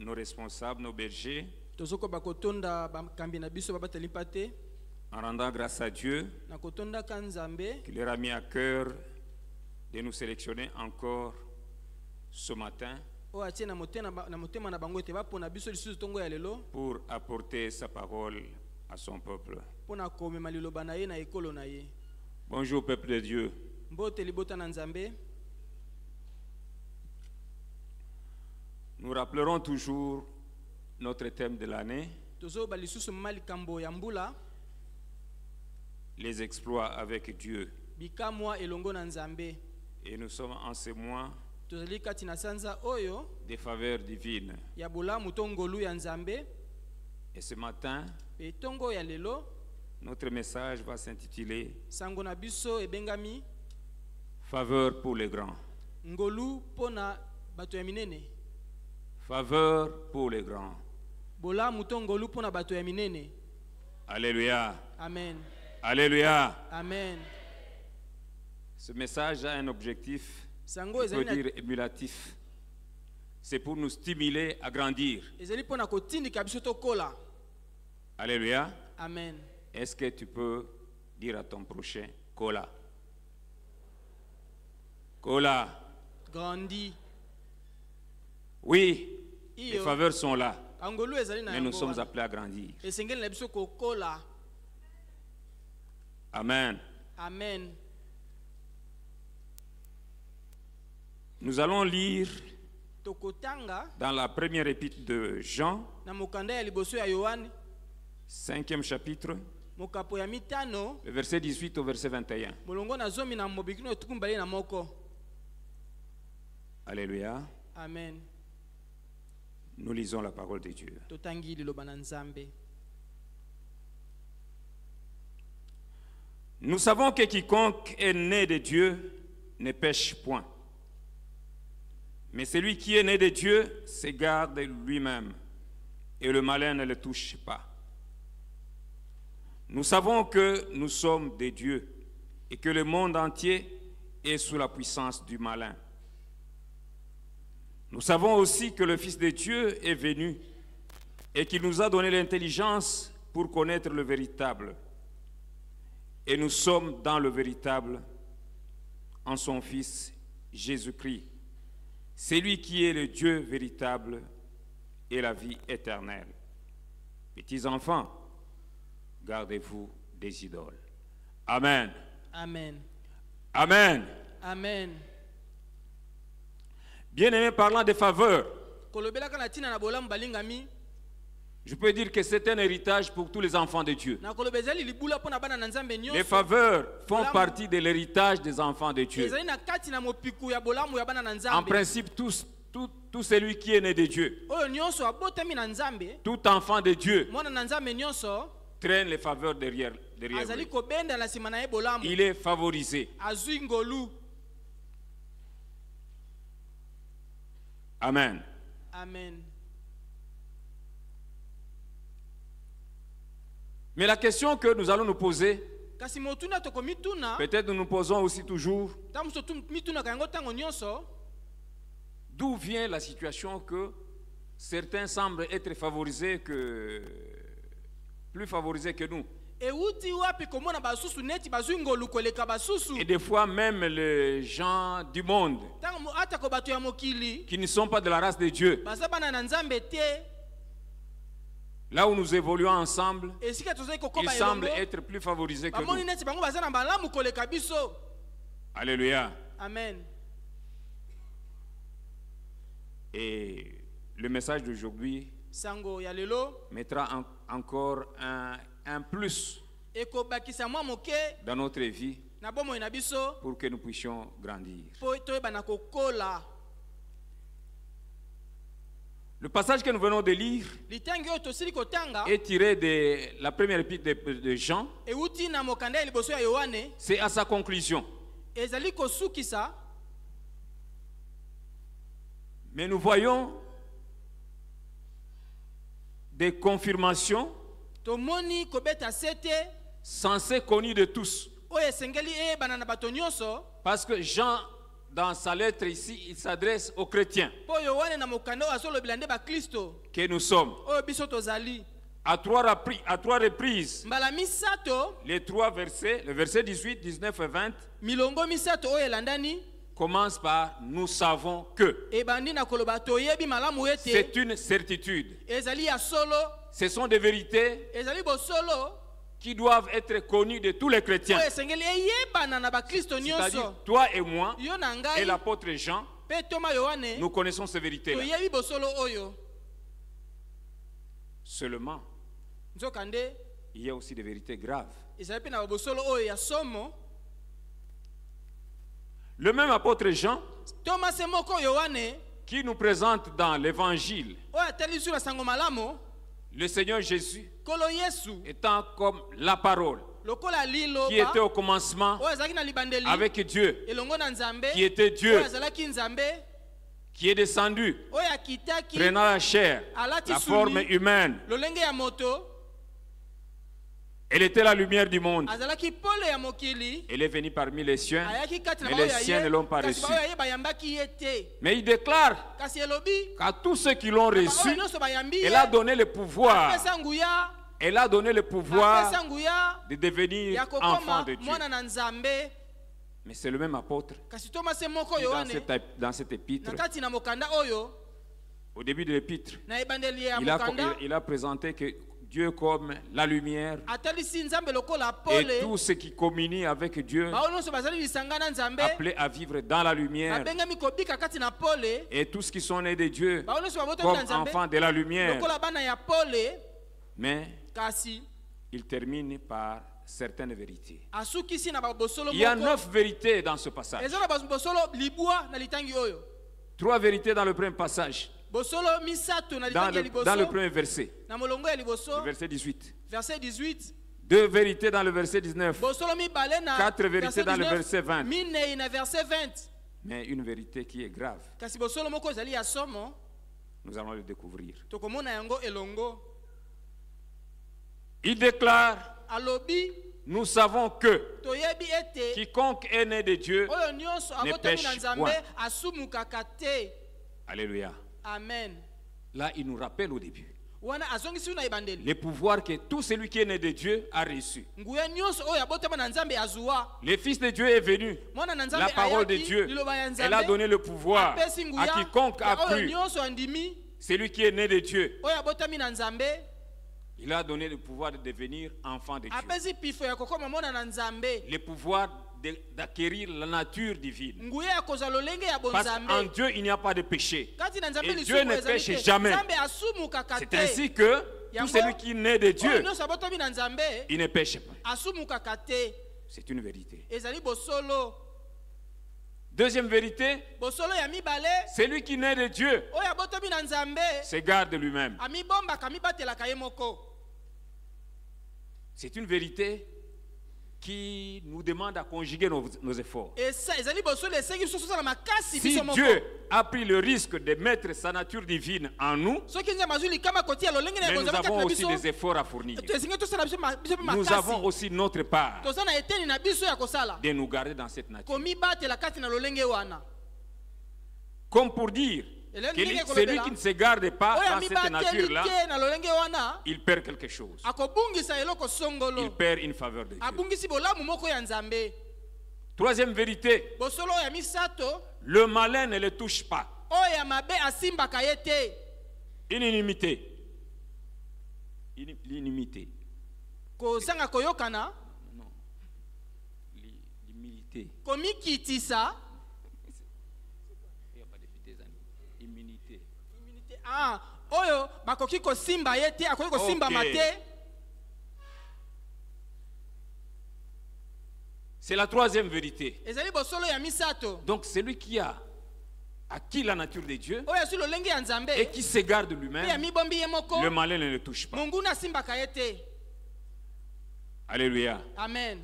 nos responsables, nos bergers, en rendant grâce à Dieu qui leur a mis à cœur de nous sélectionner encore ce matin pour apporter sa parole à son peuple. Bonjour peuple de Dieu. Nous rappellerons toujours notre thème de l'année, les exploits avec Dieu. Et nous sommes en ce mois des faveurs divines. Et ce matin, notre message va s'intituler Faveur pour les grands. Faveur pour les grands. Alléluia. Amen. Alléluia. Amen. Ce message a un objectif, on peut dire émulatif. C'est pour nous stimuler à grandir. Alléluia. Amen. Est-ce que tu peux dire à ton prochain, Kola? Kola. Grandis. Oui, les faveurs sont là. Mais nous sommes appelés à grandir. Amen. Amen. Nous allons lire dans la première épître de Jean, 5e chapitre, le verset 18 au verset 21. Alléluia. Amen. Nous lisons la parole de Dieu. Nous savons que quiconque est né de Dieu ne pêche point. Mais celui qui est né de Dieu se garde lui-même, et le malin ne le touche pas. Nous savons que nous sommes de Dieu, et que le monde entier est sous la puissance du malin. Nous savons aussi que le Fils de Dieu est venu, et qu'il nous a donné l'intelligence pour connaître le véritable. Et nous sommes dans le véritable, en son Fils Jésus-Christ. C'est lui qui est le Dieu véritable et la vie éternelle. Petits enfants, gardez-vous des idoles. Amen. Amen. Amen. Amen. Bien-aimé, parlant des faveurs, je peux dire que c'est un héritage pour tous les enfants de Dieu. Les faveurs font partie de l'héritage des enfants de Dieu. En principe, tout celui qui est né de Dieu, tout enfant de Dieu, traîne les faveurs derrière lui. Il est favorisé. Amen. Amen. Mais la question que nous allons nous poser, peut-être nous posons aussi toujours, d'où vient la situation que certains semblent être favorisés plus favorisés que nous. Et des fois même les gens du monde qui ne sont pas de la race de Dieu, là où nous évoluons ensemble, ils semblent être plus favorisés que nous. Alléluia. Amen. Et le message d'aujourd'hui mettra encore un plus dans notre vie pour que nous puissions grandir. Le passage que nous venons de lire est tiré de la première épître de Jean. C'est à sa conclusion. Mais nous voyons des confirmations censées connues de tous. Parce que Jean dans sa lettre ici, il s'adresse aux chrétiens Po Yohane na mokanda oyo azolobela nde bakristo que nous sommes. oyo biso tozali. À trois reprises, Mbala misato, les trois versets, le verset 18, 19 et 20, milongo misato oyo elandani commencent par « Nous savons que ebandi na koloba toyebi malamu ». C'est une certitude. Ezali ya solo, Ce sont des vérités ezali bosolo qui doivent être connues de tous les chrétiens. oyo esengeli eyebana na bakristo C'est-à-dire, nyonso. toi et moi, Yo na et ngai l'apôtre Jean, pe Toma Yohane nous connaissons ces vérités-là. toyebi bosolo oyo. Seulement, Nzokande il y a aussi des vérités graves. ezali pe na bosolo oyo ya somo. Le même apôtre Jean, Thomas moko Yohane qui nous présente dans l'évangile oyo atali sur la sango malamu le Seigneur Jésus kolo Yesu étant comme la parole lokola liloba qui était au commencement oyo azalaki na libandeli avec Dieu, elongo na Nzambe qui était Dieu, oyo azalaki Nzambe qui est descendu, oyo akitaki prenant la chair, alati la forme suni humaine. lolenge ya moto Elle était la lumière du monde. azalaki pole ya mokili Elle est venue parmi les siens, ayaki kati na mais baoyo les ya siens ne l'ont pas ye kasi reçu. baoyo ya ye bayambaki ye te Mais il déclare kasi elobi qu'à tous ceux qui l'ont baoyo reçu, nyonso bayambi ye elle a donné le pouvoir. apesa nguya Elle a donné le pouvoir apesa nguya de devenir ya enfant kokoma de Dieu. mwana na Nzambe. Mais c'est le même apôtre Kasi Thomas moko qui, dans Yohane dans cette épître, na kati na mokanda oyo au début de l'épître, na ebandeli ya il mokanda a présenté que Dieu comme la lumière atalisi Nzambe lokola et pole tous ceux qui communient avec Dieu baoyo nyonso bazali lisanga na Nzambe appelés à vivre dans la lumière babengami kobika kati na pole et tous qui sont nés de Dieu baoyo nyonso babotomi comme na Nzambe enfants de la lumière. lokola bana ya pole. Mais Kasi il termine par certaines vérités. asukisi na babosolo Il y a moko 9 vérités dans ce passage. eza na babosolo libwa na litangi oyo 3 vérités dans le premier passage, bosolo misato na dans litangi ya le liboso premier verset, na molongo ya liboso le verset 18. verset 18 2 vérités dans le verset 19, bosolo mibale na 4 vérités dans le verset 20. minei na verset 20 mais une vérité qui est grave. kasi bosolo moko ezali ya somo Nous allons le découvrir. tokomona yango elongo. Il déclare, Alobi nous savons que toyebi ete quiconque est né de Dieu, oyo nyonso ne abotomi pêche na Nzambe point. asumukaka te. Alléluia. Amen. Là, il nous rappelle au début Wana azongisi na ibandeli les pouvoirs que tout celui qui est né de Dieu a reçu. nguya nyonso oyo abotama na Nzambe azwa. Le Fils de Dieu est venu. Mwana na Nzambe La parole de ayaki, Dieu, liloba ya Nzambe, elle a donné le pouvoir apesi à nguya, quiconque a ya oyo cru. nyonso andimi Celui qui est né de Dieu, oyo abotami na Nzambe il a donné le pouvoir de devenir enfant de Dieu. apesi pifo ya kokoma mwana na Nzambe, Le pouvoir d'acquérir la nature divine. nguya ya kozwa lolenge ya Parce qu'en bonzambe. Dieu, il n'y a pas de péché. Kati na Nzambe Et lisumu Dieu ne ezali pêche te. jamais. Nzambe asumukaka C'est te. ainsi que tout Yango, celui qui est né de oyo Dieu, nyonso abotami na Nzambe il ne pêche pas. asumukaka te. C'est une vérité. Ezali bosolo. Deuxième vérité, Bosolo ya mibale celui qui est né de Dieu oyo abotomi na Nzambe s'égare de lui-même. amibombaka amibatelaka ye moko. C'est une vérité qui nous demande à conjuguer nos efforts. Ezali bosolo esengi biso tosala makasi Si biso moko. Dieu a pris le risque de mettre sa nature divine en nous, Soki Nzambe azwi likama kotia lolenge na mais nous bonzambe kati avons na aussi biso, des efforts à fournir. esengi tosala biso mpe Nous avons makasi. aussi notre part Toza na eteni na biso ya kosala. de nous garder dans cette nature. Komibatela kati na lolenge wana. Comme pour dire que celui qui ne se garde pas Oyo dans cette amibateli nature-là, te na lolenge wana il perd quelque chose. akobungisa eloko Il songolo. perd une faveur de Dieu. Abungisi bolamu moko ya Nzambe. Troisième vérité, Bosolo ya misato le malin ne le touche pas. oyo ya mabe asimbaka ye te. Inimité. L'inimité. Kozanga koyokana, Non. L'humilité. komikitisa. Il n'y a pas de vitesse. Immunité. Ah, oyo bakoki kosimba ye te, akoki kosimba Ok. mate. C'est la troisième vérité. Ezali bosolo ya misato. Donc celui qui a acquis la nature de Dieu Oyo asui lolenge ya Nzambe. et qui s'égare de Pe ya lui-même, mibombi ye moko. le malin ne le touche pas. Munguna asimbaka ye te. Alléluia. Amen.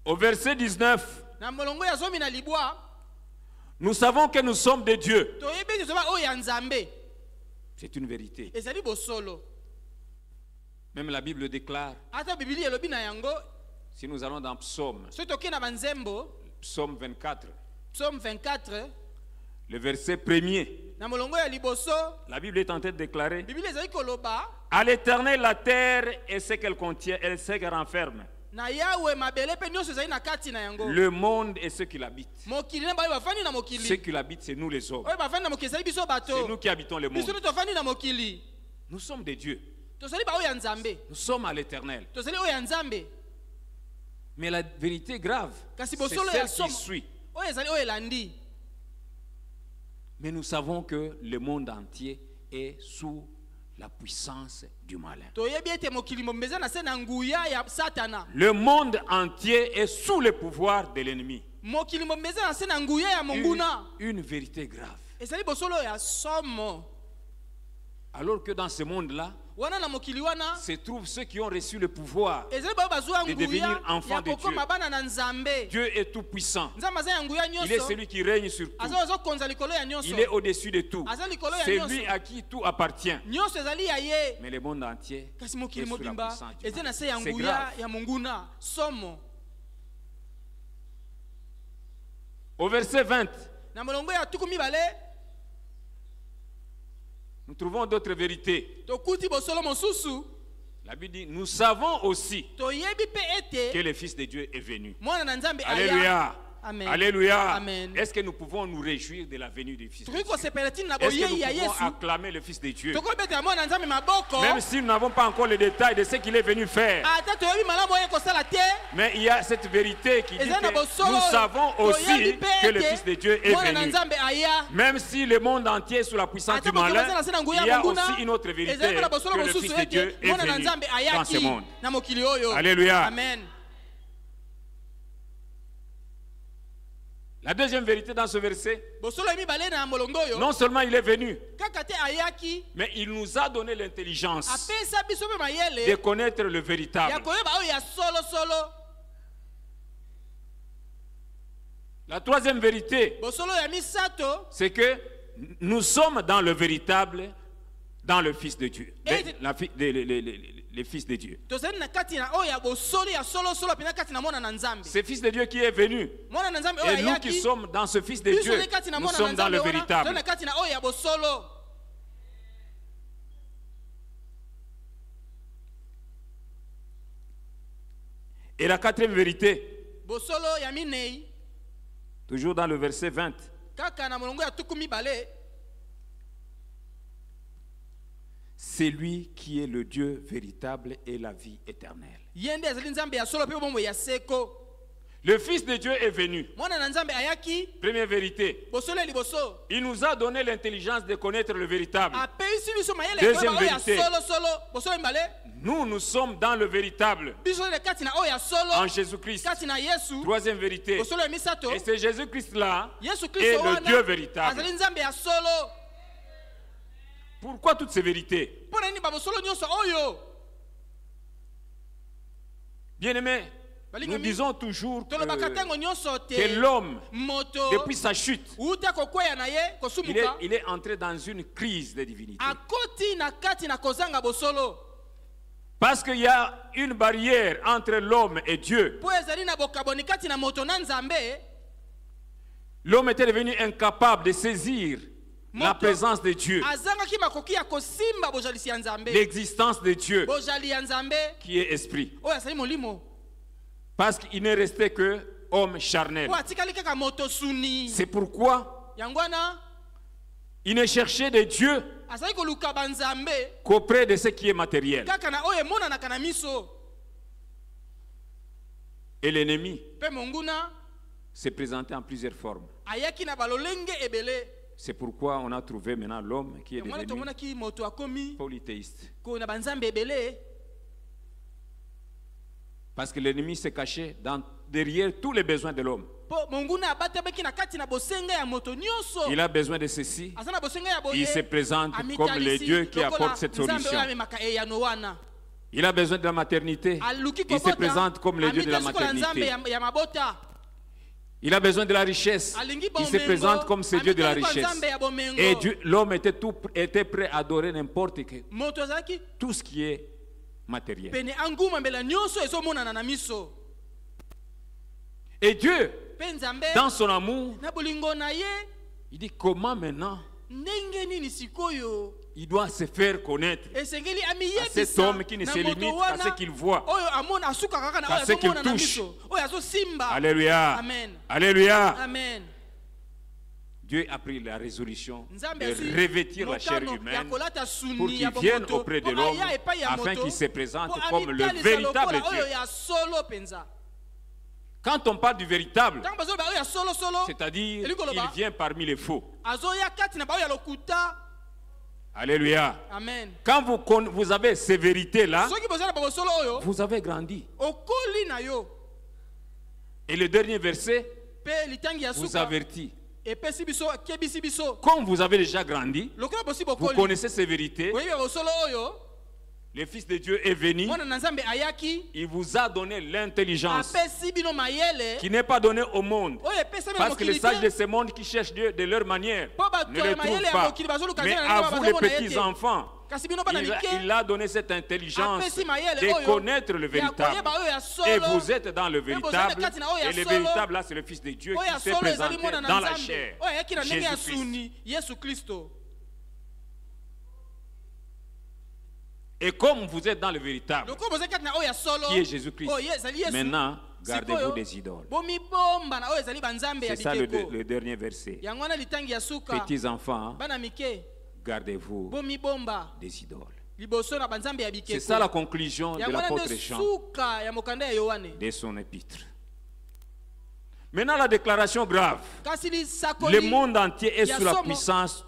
Au verset 19, Na molongo ya zomi na libwa, nous savons que nous sommes de Dieu. toyebi tozoba oyo ya Nzambe. C'est une vérité. Ezali bosolo. Même la Bible déclare, Ata Biblia elobi na yango, si nous allons dans Psaume, soki toke na banzembo, Psaume 24, Psaume 24, le verset 1er. na molongo ya liboso, La Bible est en train de déclarer: Bible ezali koloba, à l'Éternel la terre et ce qu'elle contient, et ce qu'elle renferme, na Yawe mabele pe nyonso ezali na kati na yango. le monde et ceux qui l'habitent. Mokili na bayo bafandi na Ceux mokili. qui l'habitent, c'est nous les hommes. Oyo bafandi na mokili ezali biso C'est bato. nous qui habitons le monde. Biso tofandi na mokili. Nous sommes des dieux. Tozali ba oyo ya Nzambe. Nous sommes à l'Éternel. Tozali oyo ya Nzambe. Mais la vérité grave, Kasi c'est bosolo ya celle qui somo. suit. Oyo ezali oyo elandi. Mais nous savons que le monde entier est sous la puissance du malin. Toyebi ete mokili mombeza na se na nguya ya Satana. Le monde entier est sous le pouvoir de l'ennemi. Mokili mombeza na se na nguya ya monguna. Une vérité grave. Ezali bosolo ya somo. Alors que dans ce monde-là, Wana na mokili wana, se trouvent ceux qui ont reçu le pouvoir. ezali ba bazwa de nguya devenir enfant ya de kokoma Dieu. bana na Nzambe. Dieu est tout puissant. Nzambe aza ya nguya Il est nyonso. celui qui règne sur tout. Aza ozo konza likolo ya nyonso. Il est au-dessus de tout. C'est nyonso. lui à qui tout appartient. Nyonso ezali ya ye. Mais le monde entier Kasi est mokili sous la mobimba puissance du eza na se malin. ya C'est nguya grave. ya monguna. Somo. Au verset 20, Na molongo ya tuku mibale, nous trouvons d'autres vérités. tokuti bosolo mosusu. La Bible dit, nous savons aussi Toyebi pe que ete le Fils de Dieu est venu. mwana na Nzambe aya. Alléluia. Amen. Alléluia. Amen. Est-ce que nous pouvons nous réjouir de la venue du Fils de Dieu? Tuko sepela tini na Est-ce que boyei ya nous pouvons Yesu. acclamer le Fils de Dieu? Toko beta mwana na Nzambe maboko. Même si nous n'avons pas encore les détails de ce qu'il est venu faire. Ata toyebi malamu oyo kosala te. Mais il y a cette vérité qui dit Eza na que bosolo. nous savons aussi Toyebi pe que le ete Fils de Dieu est mwana na venu. Nzambe aya. Même si le monde entier est sous la puissance Ata du malin, bokoma zana sena nguya il y a monguna. aussi une autre vérité, Eza na bosolo que le mosusu Fils de Dieu ete est mwana na venu Nzambe dans ce ayaki monde. na mokili oyo. Alléluia. Amen. La deuxième vérité dans ce verset, Bosolo mibale na molongo oyo. non seulement il est venu, Kaka te ayaki. mais il nous a donné l'intelligence Apesa biso pe de mayele. connaître le Ya véritable. koyeba oyo ya solo solo. La troisième vérité, Bosolo ya misato. c'est que nous sommes dans le véritable, dans le Fils de Dieu, le Fils de Dieu. Tozali na kati na oyo ya bosolo ya solo solo pena kati na mwana na Nzambe. C'est Fils de Dieu qui est venu. Mwana na Nzambe oyo Et nous qui ayaki. sommes dans ce Fils de Biso Dieu, le kati na nous mwana na sommes dans Nzambe le wana. véritable. Tozali na kati na oyo ya bosolo. Et la quatrième vérité, Bosolo ya minei. toujours dans le verset 20, Kaka na molongo ya tuku mibale. c'est lui qui est le Dieu véritable et la vie éternelle. Yende azali Nzambe ya solo pe bombo ya seko. Le Fils de Dieu est venu. Mwana na Nzambe ayaki. Première vérité, Bosolo liboso. il nous a donné l'intelligence de connaître le véritable. Apesi biso mayele Deuxième koyeba oyo ya vérité. solo solo. Bosolo mibale. Nous sommes dans le véritable Biso le kati na oyo ya solo. en Jésus-Christ. Kati na Yesu. Troisième vérité, Bosolo ya misato. et c'est Jésus-Christ-là Yesu est Kristo le wana. Dieu véritable. Azali Nzambe ya solo. Pourquoi toutes ces vérités? Pona nini ba bosolo nyonso oyo? Bien-aimés, Balingi nous mi- disons toujours Tolobaka tango nyonso te. que l'homme, Moto. depuis sa chute, Uta kokweya na ye kosumuka. il est entré dans une crise de divinité. Akoti na kati na kozanga bosolo. Parce qu'il y a une barrière entre l'homme et Dieu. Po ezali na bokaboni kati na moto na Nzambe. L'homme était devenu incapable de saisir la Moto présence de Dieu, azangaki makoki ya kosimba bojalisi ya Nzambe. l'existence de Dieu Bojali ya Nzambe. qui est esprit. Oyo azali molimo. Parce qu'il n'est resté que homme charnel. Po atikali kaka moto suni. C'est pourquoi Yango wana il ne cherchait de Dieu azali koluka ba Nzambe qu'auprès de ce qui est matériel. kaka na oyo emonanaka na miso. Et l'ennemi Pe monguna s'est présenté en plusieurs formes. ayaki na balolenge ebele. C'est pourquoi on a trouvé maintenant l'homme qui est Yango wana devenu tomonaki moto akomi polythéiste. ko na banzambe ebele. Parce que l'ennemi s'est caché derrière tous les besoins de l'homme. Po monguna abatabaki na kati na bosenga ya moto nyonso. Il a besoin de ceci. Aza na bosenga ya boye. Il se présente comme Amitalisi, le Dieu qui lokola apporte cette Nzambe solution. oyo amemaka eyano wana. Il a besoin de la maternité. Aluki Il se kobota, présente comme le Dieu de la amita sikola Nzambe maternité. ya mabota. Il a besoin de la richesse. Alingi Il se bomengo, présente comme ce Dieu de la amita richesse. Nzambe ya bomengo. Et l'homme était prêt à adorer n'importe quel, Moto azaki tout ce qui est matériel. pene anguma mbela nyonso ezomonana na miso. Et Dieu, Mpe Nzambe dans son amour, na bolingo na ye il dit comment maintenant ndenge nini sikoyo il doit se faire connaître esengeli à amiyebisa cet homme qui ne se limite qu'à ce qu'il voit. oyo amona asuka kaka na Qu'à oyo ce qu'il azomona na touche. miso oyo azosimba. Alléluia. Amen. Alléluia. Amen. Dieu a pris la résolution Nzambe de azwi revêtir la chair mokano ya humaine kolata suni pour ya qu'il vienne bomoto, auprès de po l'homme aya epai ya afin moto, qu'il se présente po comme le amitalisa véritable lokola Dieu. oyo ya solo penza. Quand on parle du véritable, Ntango bazoloba oyo ya solo solo c'est-à-dire elingi koloba, il vient parmi les faux. azoya kati na baoyo ya lokuta. Alléluia. Amen. Quand vous avez ces vérités-là, Soki bozala ba solo oyo vous avez grandi. okoli na yo. Et le dernier verset Pe litangi ya vous suka avertit. epesi biso kebisi biso. Comme vous avez déjà grandi, Lokola bosi vous bokoli. connaissez ces vérités, Oyebi ba solo oyo le Fils de Dieu est venu, mwana na Nzambe ayaki il vous a donné l'intelligence apesi bino mayele qui n'est pas donnée au monde. oyo epesi bino Parce que les mokili sages de te. ce monde qui cherchent Dieu de leur manière Po bato ne ya le mayele trouvent ya pas. mokili bazoluka Mais nzela na à nzela vous les bazomona ye te. petits-enfants, Kasi bino bana mike il a donné cette intelligence apesi mayele de oyo connaître le ya véritable. koyeba oyo ya solo. Et vous êtes dans le véritable. kati na oyo ya Et le solo. véritable, là, c'est le Fils de Dieu oyo ya qui s'est solo ezali présenté mwana na dans la Nzambe chair. oyo ayaki na ndenge ya Jésus-Christ. suni Yesu Kristo. Et comme vous êtes dans le véritable, Loko bozali kati na oyo ya solo qui est Jésus-Christ, oyo ezali Yesu. maintenant, gardez-vous Sikoyo, des idoles. bomibomba na oyo ezali banzambe ya C'est ça bikeko. le dernier verset. Yango wana litangi ya suka Petits enfants, bana mike gardez-vous bomibomba des idoles. liboso na banzambe ya bikeko. C'est ça la conclusion de Yango wana l'apôtre nde Jean suka ya mokanda ya Yohane. de son épître. Maintenant, la déclaration grave. Kasi lisakoli Le monde entier est ya sous la somo. puissance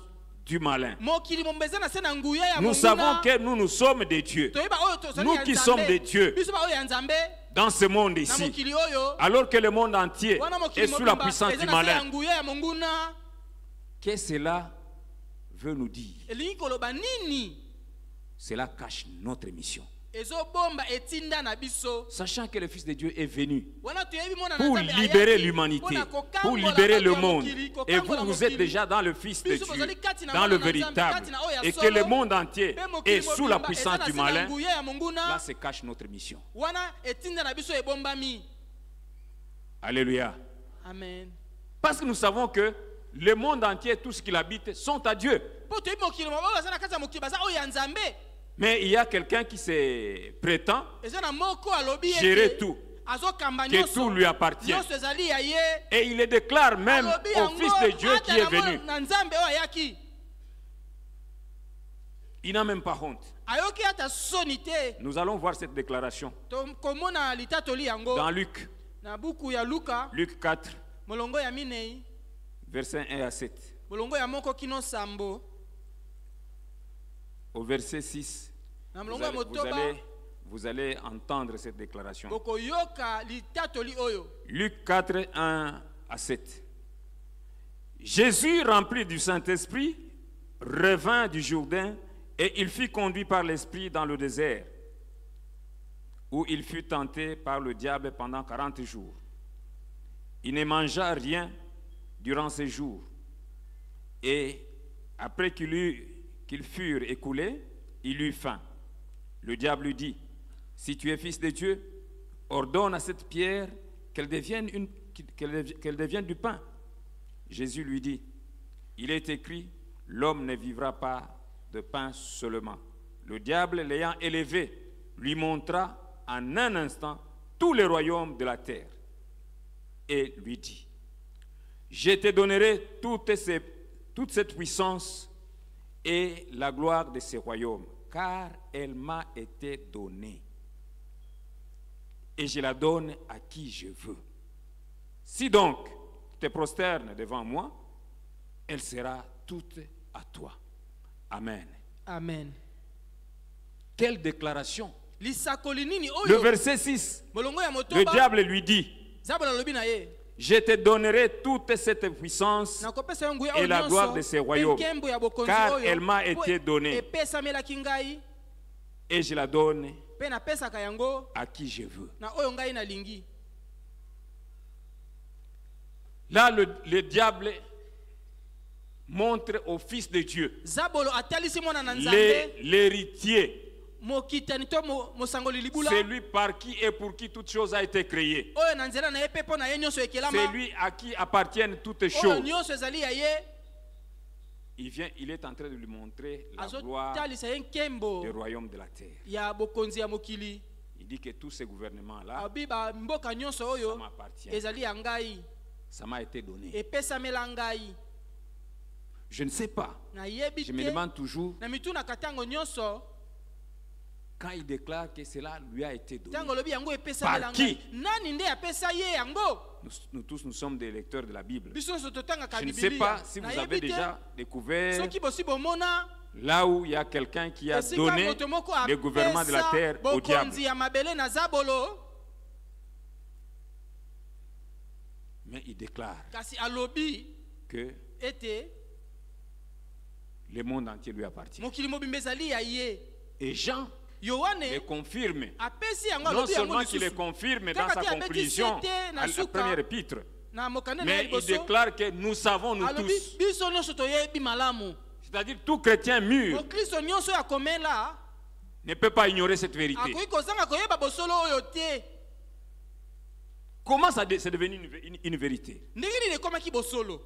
du malin. mokili mombeza na se na nguya ya Nous monguna. savons que nous sommes des dieux Toyeba oyo tozali Nous ya qui Nzambe. sommes des dieux. Biso ba oyo ya Nzambe dans ce monde na ici. mokili oyo Alors que le monde entier wana mokili est sous la mobimba puissance eza du na se ya malin. nguya ya monguna. Qu'est-ce que cela veut nous dire? Elingi koloba nini Cela cache notre mission. ezobomba etinda na biso. Sachant que le Fils de Dieu est venu Wana toyebi mwana na pour Nzambe libérer ayaki l'humanité, mpona pour kokangola libérer bato le ya monde. mokili, Et kokangola vous êtes mokili. déjà dans le Fils de Biso Dieu, bozali kati na dans mwana le na Nzambe, véritable. kati na oyo ya Et que solo. le monde entier Pe mokili est sous la mobimba puissance eza du na se na malin. nguya ya monguna. Là se cache notre mission. Wana etinda na biso ebombami. Alléluia. Amen. Parce que nous savons que le monde entier, tout ce qu'il habite, sont à Dieu. Po toyebi mokili mobo baza na kati ya mokili baza oyo ya Nzambe. Mais il y a quelqu'un qui se prétend Eza na moko alobi gérer ete tout, azokamba que nyonso. tout lui appartient. Nyonso ezali ya ye. Et il le déclare même Alobi au yango, Fils de Dieu qui ata est na mwana venu. na Nzambe oyo ayaki. Il n'a même pas honte. Ayoki ata soni te. Nous allons voir cette déclaration Komona litatoli yango dans Luc, na buku ya Luka Luc 4, molongo ya minei versets 1 à 7. molongo ya moko kino sambo Au verset 6, na vous molongo ya allez, motoba vous allez entendre cette déclaration. bokoyoka litatoli oyo. Luc 4, 1 à 7. Jésus, rempli du Saint-Esprit, revint du Jourdain et il fut conduit par l'Esprit dans le désert, où il fut tenté par le diable pendant 40 jours. Il ne mangea rien durant ces jours. Et après qu'ils furent écoulés, il eut faim. Le diable lui dit, « Si tu es fils de Dieu, ordonne à cette pierre qu'elle devienne du pain. » Jésus lui dit, « Il est écrit, l'homme ne vivra pas de pain seulement. » Le diable, l'ayant élevé, lui montra en un instant tous les royaumes de la terre et lui dit, « Je te donnerai toute cette puissance et la gloire de ces royaumes, car elle m'a été donnée. Et je la donne à qui je veux. Si donc tu te prosternes devant moi, elle sera toute à toi. » Amen. Amen. Quelle déclaration! Lisakoli nini Le oyo verset 6, molongo ya le motoba diable lui dit, zabona lobi na ye « Je te donnerai toute cette puissance nakopesa yo nguya et oyo la gloire de nyonso ces royaumes, mpe nkembo ya bokonzi car oyo elle m'a po été donnée, epesamelaki ngai et je la donne mpe napesaka yango à qui je veux. » na oyo ngai nalingi. Là, le diable montre au Fils de Dieu, Zabolo atalisi mwana na Nzambe l'héritier mokitani to mosangoli libula C'est lui par qui et pour qui toute chose a été créée. oyo na nzela na ye mpe mpo na ye nyonso C'est ekelama lui à qui appartiennent toutes oyo choses. nyonso ezali ya ye Il est en train de lui montrer la gloire azotalisa ye nkembo du royaume de la terre. ya bokonzi ya mokili Il dit que tous ces gouvernements-là, abi bamboka nyonso ça oyo m'appartient. ezali ya ngai Ça m'a été donné. epesamela ngai Je ne sais pas. nayebi Je me te demande toujours, na mitunaka ntango nyonso quand il déclare que cela lui a été donné, ntango olobi yango epesamela Par qui? ngai nani nde apesa ye yango nous tous, nous sommes des lecteurs de la Bible. biso nyonso totangaka Je ne sais bibilia pas si vous nayebi avez te déjà découvert soki bosi bomona là où il y a quelqu'un qui a esika donné moto moko le gouvernement de la terre au diable. bokonzi ya mabele na zabolo Mais il déclare kasi alobi que ete le monde entier lui appartient. mokili mobimba ezali ya ye Et Jean le yohane confirme. apesi yango Non alobi yango seulement qu'il le lisusu confirme dans Kaka sa ti abeti conclusion sete na à la suka. première épître, na mokanda na mais il liboso déclare que nous savons nous alobi tous. biso nyonso toyebi malamu C'est-à-dire tout chrétien mûr mokristo nyonso oyo akomela ne peut pas ignorer cette vérité. akoki kozanga koyeba bosolo oyo te Comment ça c'est devenu une vérité? ndenge nini ekomaki bosolo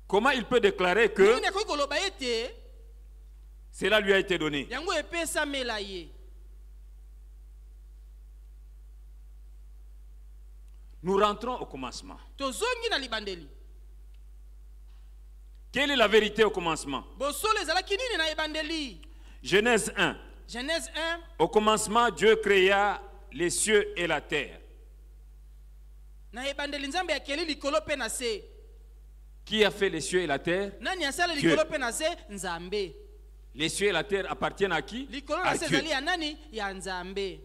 Comment il peut déclarer ndenge que nini akoki koloba ete cela lui a été donné? yango epesamela ye Nous rentrons au commencement. tozongi na libandeli Quelle est la vérité au commencement? bosolo ezalaki nini na ebandeli Genèse 1. Genèse 1 Au commencement, Dieu créa les cieux et la terre. na ebandeli nzambe akeli likolo mpe na se Qui a fait les cieux et la terre? nani asala Dieu. likolo mpe na se nzambe Les cieux et la terre appartiennent à qui? likolo À na se Dieu. ezali ya nani ya nzambe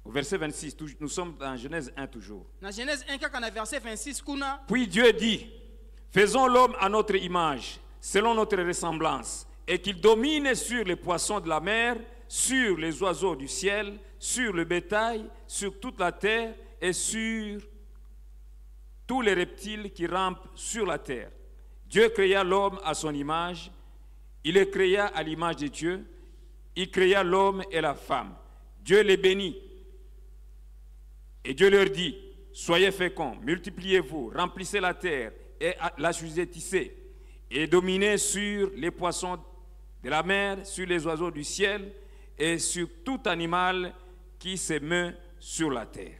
Au verset 26, nous sommes dans Genèse 1 toujours. na Genèse 1 kaka na verset 26 kuna Puis Dieu dit, faisons l'homme à notre image, selon notre ressemblance, et qu'il domine sur les poissons de la mer, sur les oiseaux du ciel, sur le bétail, sur toute la terre et sur tous les reptiles qui rampent sur la terre. Dieu créa l'homme à son image, il les créa à l'image de Dieu, il créa l'homme et la femme. Dieu les bénit. Et Dieu leur dit, soyez féconds, multipliez-vous, remplissez la terre et l'assujettissez, et dominez sur les poissons de la mer, sur les oiseaux du ciel et sur tout animal qui se meut sur la terre.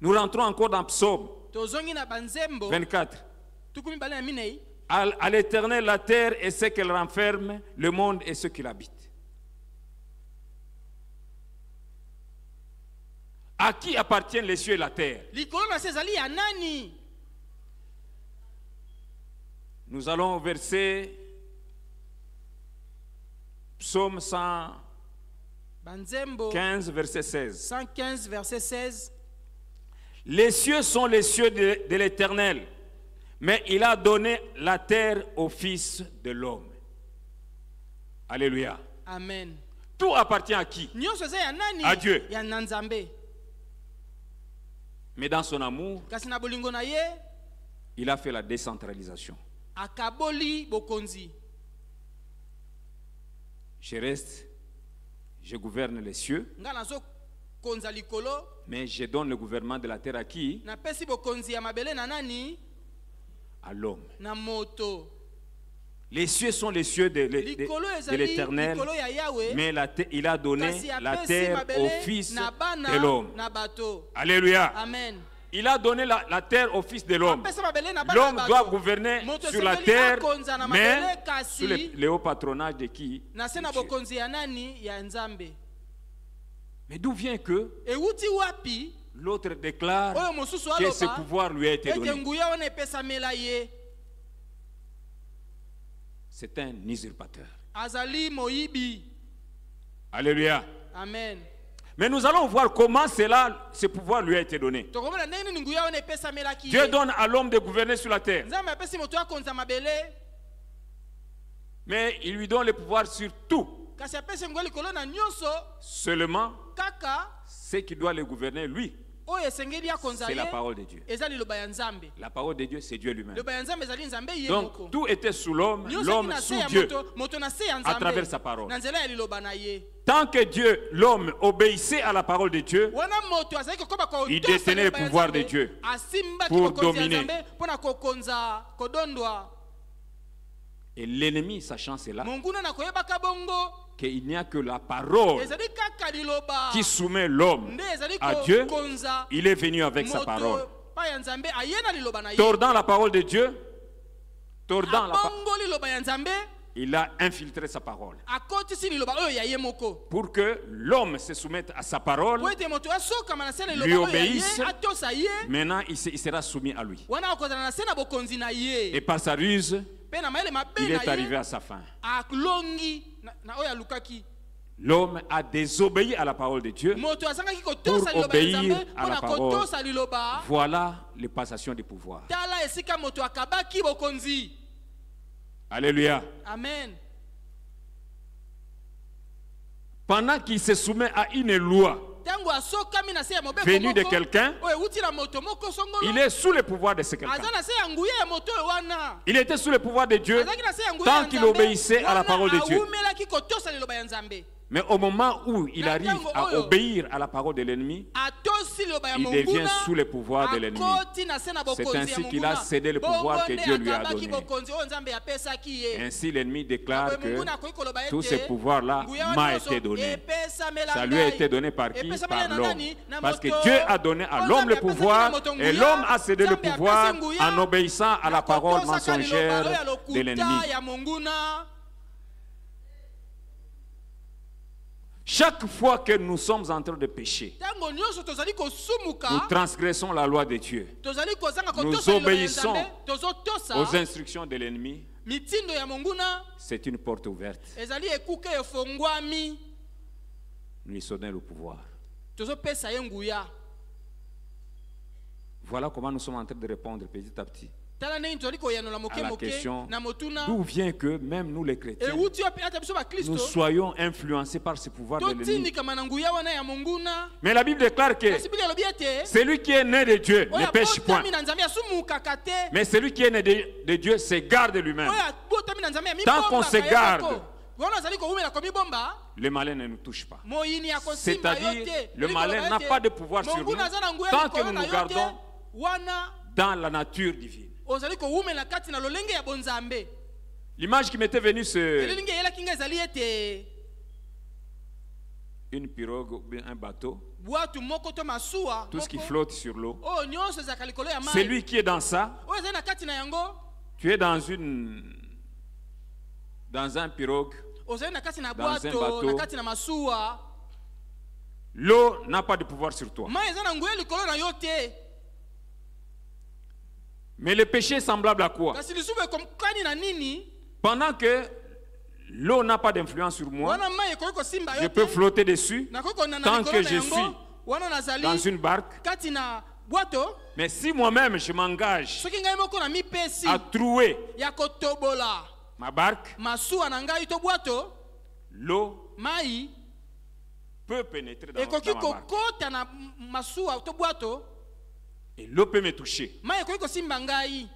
Nous rentrons encore dans Psaume tozongi na banzembo 24. tukumi mibale na minei À l'Éternel la terre et ce qu'elle renferme, le monde et ceux qui l'habitent. À qui appartiennent les cieux et la terre? likolo na se ezali ya nani Nous allons au verset Psaume 115, banzembo verset 16. 115 verset 16 Les cieux sont les cieux de l'Éternel, mais il a donné la terre au Fils de l'homme. Alléluia. amen Tout appartient à qui? nyonso eza ya nani À Dieu. ya na nzambe Mais dans son amour, kasi na bolingo na ye il a fait la décentralisation. akaboli bokonzi Je reste, je gouverne les cieux, nga nazokonza likolo mais je donne le gouvernement de la terre à qui? napesi bokonzi ya mabele na nani À l'homme. na moto Les cieux sont les cieux de likolo ezali l'Éternel, likolo ya yawe mais il a donné kasi la apesi terre au mabele Fils na de bana l'homme. na bato Alléluia. amen Il a donné la terre au Fils de l'homme. apesa mabele na bana na L'homme bato doit gouverner moto sur la esengeli terre, akonza na mais mabele kasi sous le haut patronage de qui? na se na De Dieu. bokonzi ya nani ya nzambe Mais d'où vient que ewuti wapi l'autre déclare oyo mosusu que ce aloba pouvoir lui a été ete donné? nguya wana epesamela ye C'est un usurpateur. azali moyibi Alléluia. amen Mais nous allons voir comment ce pouvoir lui a été donné. tokomona ndenge nini nguya wana epesamelaki Dieu ye donne à l'homme de gouverner sur la terre, nzambe apesi moto akonza mabele mais il lui donne le pouvoir sur tout. kasi apesi nguya likolo na nyonso Seulement, kaka ce qui doit le gouverner, lui, oyo esengeli akonza c'est ye la parole de Dieu. eza liloba ya nzambe. La parole de Dieu, c'est Dieu lui-même. Liloba ya nzambe ezali nzambe ye Donc, moko. tout était sous l'homme, Nyonso l'homme na sous se ya Dieu, moto na se ya à nzambe travers sa parole. na nzela ya liloba na ye. Tant que Dieu, l'homme, obéissait à la parole de Dieu, Wana moto azali kokoba ko il détenait le pouvoir de Dieu pour dominer. Pona kokonza kodondwa. Et l'ennemi, sachant cela, Monguna na koyebaka bongo qu'il n'y a que la parole ezali kaka liloba qui soumet l'homme nde ezali à Dieu, kokonza il est venu avec sa parole. moto pa ya nzambe ayena liloba na ye. Tordant la parole de Dieu, tordant la Abongo liloba ya nzambe il a infiltré sa parole. akotisi liloba oyo ya ye moko. Pour que l'homme se soumette à sa parole, Po ete moto asokama na se na lui liloba oyo ya obéisse, ye atosa ye maintenant il sera soumis à lui. wana akozala na se na bokonzi na ye. Et par sa ruse, Pe na mayele mabe il na est arrivé ye à sa fin. aklongi na oyo alukaki. L'homme a désobéi à la parole de Dieu. Moto azangaki kotosa liloba ya obéir nzambe à la mpona parole. kotosa liloba. Voilà les passations du pouvoir. Tala esika moto akabaki bokonzi. Alléluia. Amen. Pendant qu'il se soumet à une loi Tango asokami na se ya mobeko venue de moko, quelqu'un, oyo euti na moto moko songolo. il est sous le pouvoir de ce quelqu'un. Aza na se ya nguya ya moto oyo wana. Il était sous le pouvoir de Dieu Azaki na se ya nguya ya tant qu'il Nzambe, obéissait à la wana parole de Dieu. awumelaki kotosa liloba ya Nzambe. Mais au moment où il arrive à Oyo. obéir à la parole de l'ennemi, Atosi liloba ya il monguna, devient sous le pouvoir de l'ennemi. akoti na se na bokonzi C'est ya ainsi qu'il a monguna. cédé le pouvoir que Bongo Dieu nde lui a akabaki donné. bokonzi oyo Nzambe apesaki ye. Ainsi l'ennemi déclare Boye que monguna akoki koloba ete, tout ce pouvoir-là nguya wana m'a nyonso été donné. epesamela Ça lui a ngai. été donné par qui? Epesamela Par na l'homme. nani? Na Parce que moto. Dieu a donné à Oh, l'homme Nzambe le apesaki pouvoir na moto et nguya. l'homme a cédé le Nzambe pouvoir apesi nguya. en obéissant à la parole Nakotosaka liloba oyo ya mensongère lokuta de l'ennemi. ya monguna. Chaque fois que nous sommes en train de pécher, Tango nyonso tozali kosumuka, nous transgressons la loi de Dieu. tozali kozanga Nous kotosa liloba ya obéissons Nzambe, tozotosa aux instructions de l'ennemi. mitindo ya monguna, C'est une porte ouverte. ezali ekuke efongwami, Nous lui donnons le pouvoir. tozopesa ye nguya. Voilà comment nous sommes en train de répondre petit à petit Tala ndenge tozali koyanola à moke la moke question na motuna. d'où vient que même nous les chrétiens, Euti wapi ata biso nous bakristo soyons influencés par ce pouvoir de l'ennemi. totindikama na nguya wana ya monguna. Mais la Bible déclare que Kasi Biblia elobi ete celui qui est né de Dieu oyo ne pêche point. abotami na Nzambe asumukaka te. Mais celui qui est né de Dieu se garde lui-même. Oyo abotami na Nzambe Tant qu'on se amibombaka ye garde, moko. Wana ozali kowumela komibomba, Le malin ne nous touche pas. moyini akosimba yo C'est-à-dire, te. le malin n'a pas de pouvoir sur nous Monguna aza na nguya tant likolo que nous na nous yo gardons te. Wana dans la nature divine. ozali kowumela kati na lolenge ya bonzambe. L'image qui m'était venue, c'est Elilingi eyelaki ngai ezali ete une pirogue ou bien un bateau, bwatu moko to masuwa tout ce qui moko, flotte sur l'eau. oyo nyonso ezalaka likolo ya mai. Celui qui est dans ça, Oyo ezali na kati na yango, tu es dans un pirogue, ozali na kati na Dans un bwato, bateau. na kati na masuwa. l'eau n'a pas de pouvoir sur toi. Mai eza na nguya likolo na yo te. Mais le péché est semblable à quoi? Kasi lisubu ekomkani na nini? Pendant que l'eau n'a pas d'influence sur moi, Wana mai ekoki kosimba je yo peux te. flotter dessus Nakoki konana tant likolo que na je yango. suis Wana nazali dans une barque. kati na bwato. Mais si moi-même je m'engage Soki ngai moko na mipesi à trouer ya kotobola ma barque, masuwa na ngai to bwato, l'eau mai peut pénétrer dans ekoki ma barque. kokota na masuwa to bwato, Et l'eau peut me toucher. mai ekoki kosimba ngai.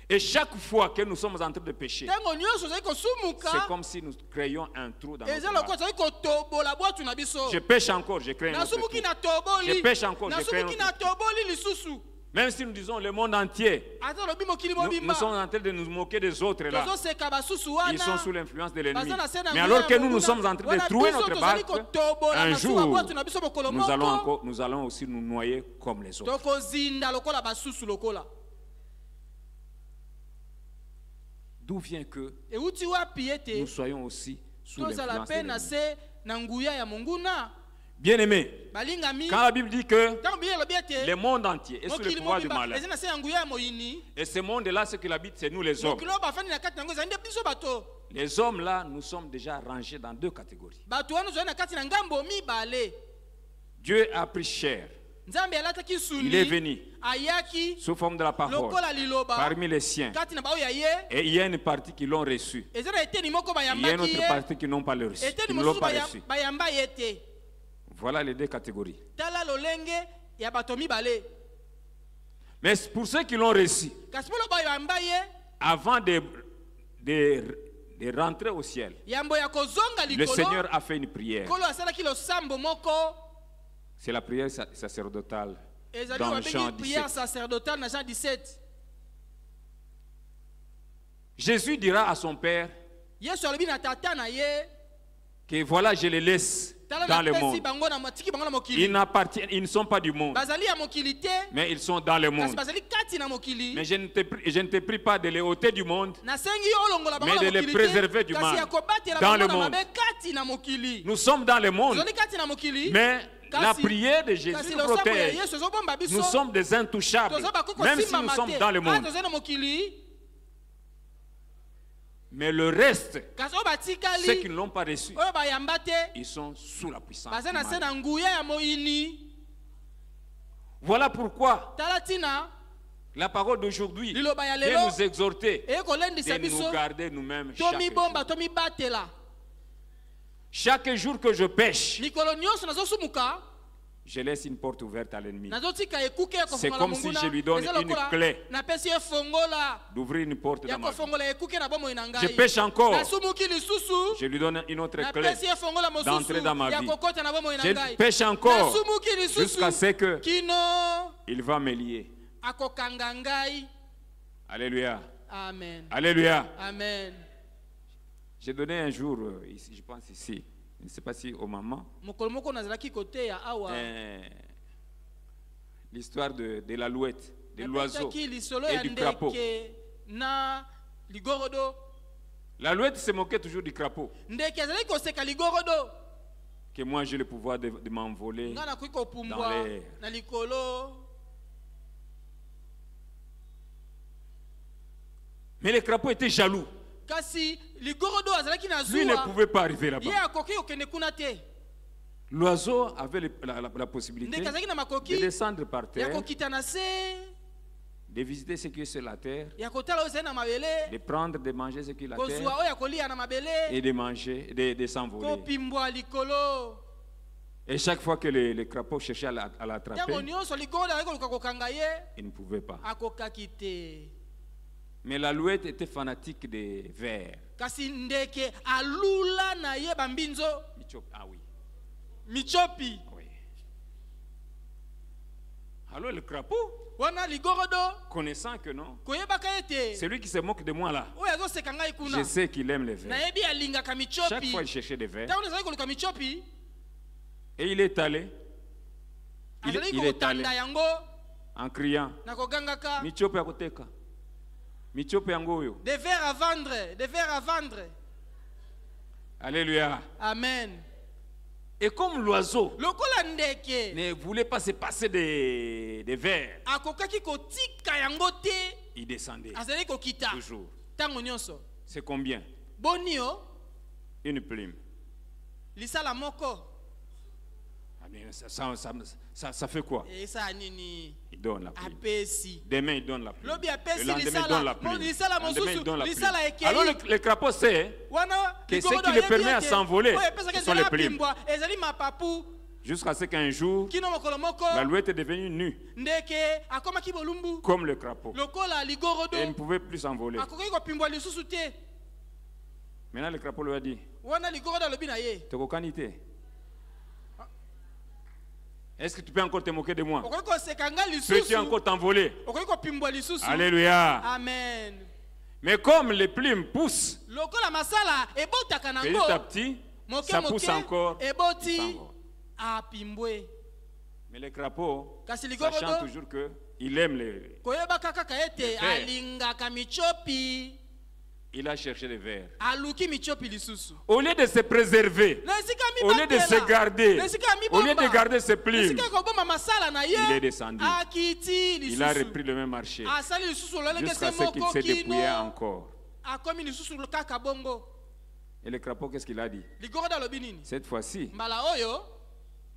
Et chaque fois que nous sommes en train de pécher, Tango nyonso ozali c'est kosumuka, comme si nous créions un trou dans eza notre lokola barque. ozali kotobola bwatu na biso. Je pêche encore, je crée un autre Nasumuki trou. na toboli. Je pêche encore, je crée un Nasumuki autre na toboli lisusu. Même si nous disons le monde entier, Ata lobi mokili nous mobimba. sommes en train de nous moquer des autres là. Tozoseka basusu Ils sont wana. sous l'influence de l'ennemi. Baza na se na Mais nguya alors ya que nous, nous monguna. sommes en train de Wana trouer biso notre tozali barque, kotobola un masuwa jour, bwatu na biso mokolo moko. nous allons aussi nous noyer comme les autres. Tokozinda lokola basusu lokola. D'où vient que Euti wapi ete nous soyons aussi sous tozala l'influence de pe na l'ennemi. se na nguya ya monguna. Bien-aimés, Balingami. quand la Bible dit que Tango Biblia elobi ete le monde entier est sous le mokili pouvoir du mobimba malin, eza na se ya nguya ya moyini. et ce monde-là, ce qu'il habite, c'est nous les hommes. Mokili oyo bafandi na kati na yango ezali nde biso bato. Les hommes là, nous sommes déjà rangés dans deux catégories. Bato wana ozali na kati na ngambo mibale. Dieu a pris chair. Nzambe alataki suni. Il est venu Ayaki sous forme de la parole lokola liloba. parmi les siens. Kati na baoyo ya ye. Et il y a une partie qui l'ont reçu. Eza na eteni moko Il y a une bayambaki autre ye. partie qui n'ont pas le reçu. Eteni Qui ne l'ont mosusu pas reçu. bayamba ye te. Voilà les deux catégories. Tala lolenge ya bato mibale. Mais pour ceux qui l'ont reçu, Kasi polo ba yamba ye avant de rentrer au ciel, yambo ya kozonga le likolo. Seigneur a fait une prière. Kolo asalaki lo sambo moko. C'est la prière sacerdotale Ezali dans wa Jean bengi prière 17. sacerdotale na Jean 17. Jésus dira à son Père Yesu alobi na tata na ye. que voilà, je les laisse dans le monde. Bango na matiki bango na mokili. Ils ne sont pas du monde, Bazali ya mokili te. mais ils sont dans le Kasi monde. bazali kati na mokili. Mais je ne te prie pas de les ôter du monde, Nasengi olongola bango mais na de les mokili préserver te. du Kasi mal ya kobatela dans bango le na monde. mabe kati na mokili. Nous sommes dans le monde, Zoli kati na mokili. mais la Kasi- prière de kasi Jésus lo nous sambo ya protège. Yesu ezobomba biso. Nous sommes des intouchables, Tozo bakoko même si simba nous sommes mate. dans le monde. Tozo na mokili. Mais le reste, Kasi o batikali. ceux qui ne l'ont pas reçu, Oyo bayamba te. ils sont sous la puissance Baza du na se mal. na nguya ya moini. Voilà pourquoi Talatina. la parole d'aujourd'hui Liloba ya vient lelo. nous exhorter E kolendisa de biso. nous garder nous-mêmes chaque Tomi jour. bomba, tomi batela. Chaque jour que je pêche, Likolo nyonso nazosumuka. je laisse une porte ouverte à l'ennemi. Nazotika ekuke ya C'est kofongola comme si monguna. je lui donne Eza une lokola, clé napesi ye fongola. d'ouvrir une porte Ya dans ma vie. kofongola ekuke na bomoi na Je ngai. pêche encore, Nasumuki lisusu. je lui donne une autre clé Napesi ye fongola mosusu. d'entrer dans ma Ya vie. kokota na bomoi na Je ngai. pêche encore Nasumuki lisusu. jusqu'à ce que Kino il va me lier. akokanga ngai. Alléluia. Amen. Alléluia. Amen. J'ai donné un jour, ici, je pense ici, je ne sais pas si au moment, Mokolo moko nazalaki koteya awa. l'histoire de l'alouette, de l'oiseau Napesaki lisolo et ya du crapaud. ndeke na ligorodo. L'alouette se moquait toujours du crapaud, Ndeke azalaki koseka ligorodo. que moi j'ai le pouvoir de m'envoler. Nga nakoki kopumbwa Dans l'air. na likolo. Mais le crapaud était jaloux. Kasi ligorodo azalaki na Lui ne zuwa. pouvait pas arriver Ye là-bas. akoki kokende kuna te. L'oiseau avait la possibilité Ndeke azalaki na de makoki descendre par ya terre, kokita na se, de visiter ce qui est sur la terre, ya kotala oyo ezali na mabele, de prendre, de manger ce qui est la kozwa terre oyo ya kolia na mabele, et de manger, de s'envoler. kopimbwa likolo. Et chaque fois que le crapaud cherchait à Ntango l'attraper, nyonso ligorodo azalaki koluka kokanga ye, il ne pouvait pas. akokaki te. Mais l'alouette était fanatique des vers. Kasi ndeke alula na ye bambinzo, Ah oui, michopi. oui. Alors le crapaud, Wana ligorodo, connaissant que non, koyebaka ete, celui qui se moque de moi là, oyo azoseka ngai je kuna. sais qu'il aime les vers. Nayebi alingaka Chaque michopi. fois il cherchait des vers Ntango nazalaki koluka michopi, et il est allé, azalaki il est allé kotanda yango en criant, na kogangaka. Michope akoteka, Michope yango oyo. Des vers à vendre, des vers à vendre. Alléluia. Amen. Et comme l'oiseau Lokola ndeke ne voulait pas se passer des vers, akokaki kotika yango te, il descendait azali kokita toujours. tango nyonso. C'est combien? Bonio Une plume. lisala moko Ah bien, ça fait quoi? esa nini Il donne la plume. apesi. Demain, il donne la plume. Lobi Le apesi lendemain, il lisala donne la plume. lisala Le lendemain, il donne la mosusu plume. lisala ekei. Alors le crapaud sait Wana que ce ligorodo qui le ayebi permet à ete, s'envoler, oyo epesaka ce sont nzela les plumes. apimbwa, ezali mapapu. jusqu'à ce qu'un jour, Kino mokolo moko l'alouette est devenue nue, ndeke akomaki bolumbu comme le crapaud. lokola ligorodo Et il ne pouvait plus s'envoler. akoki kopimbwa lisusu te. Maintenant, le crapaud lui a dit, Wana ligorodo alobi na ye, Tokokani te. Est-ce que tu peux encore te moquer de moi? okoki koseka nga Peux-tu lisusu, encore t'envoler? okoki kopimbwa lisusu. Alléluia. Amen. Mais comme les plumes poussent, Lokola masala ebotaka petit nango, à petit, moke ça pousse moke encore. il eboti s'envole. apimbwe. Mais le crapaud, Kasi sachant ligorodo toujours que il aime les... koyebaka kaka ete vers. alingaka michopi, Il a cherché les vers. aluki michopi lisusu. Au lieu de se préserver, Na esika au lieu de se garder, na esika au lieu de mibomba, garder ses na plumes, esika koboma masala na il est ye, descendu. akiti Il a lisusu. repris le même marché Asali lisusu lolenge jusqu'à se ce qu'il moko s'est dépouillé kino. encore. Akomi lisusu kaka bongo. Et le crapaud, qu'est-ce qu'il a dit? Ligorodo alobi nini? Cette fois-ci, Mbala oyo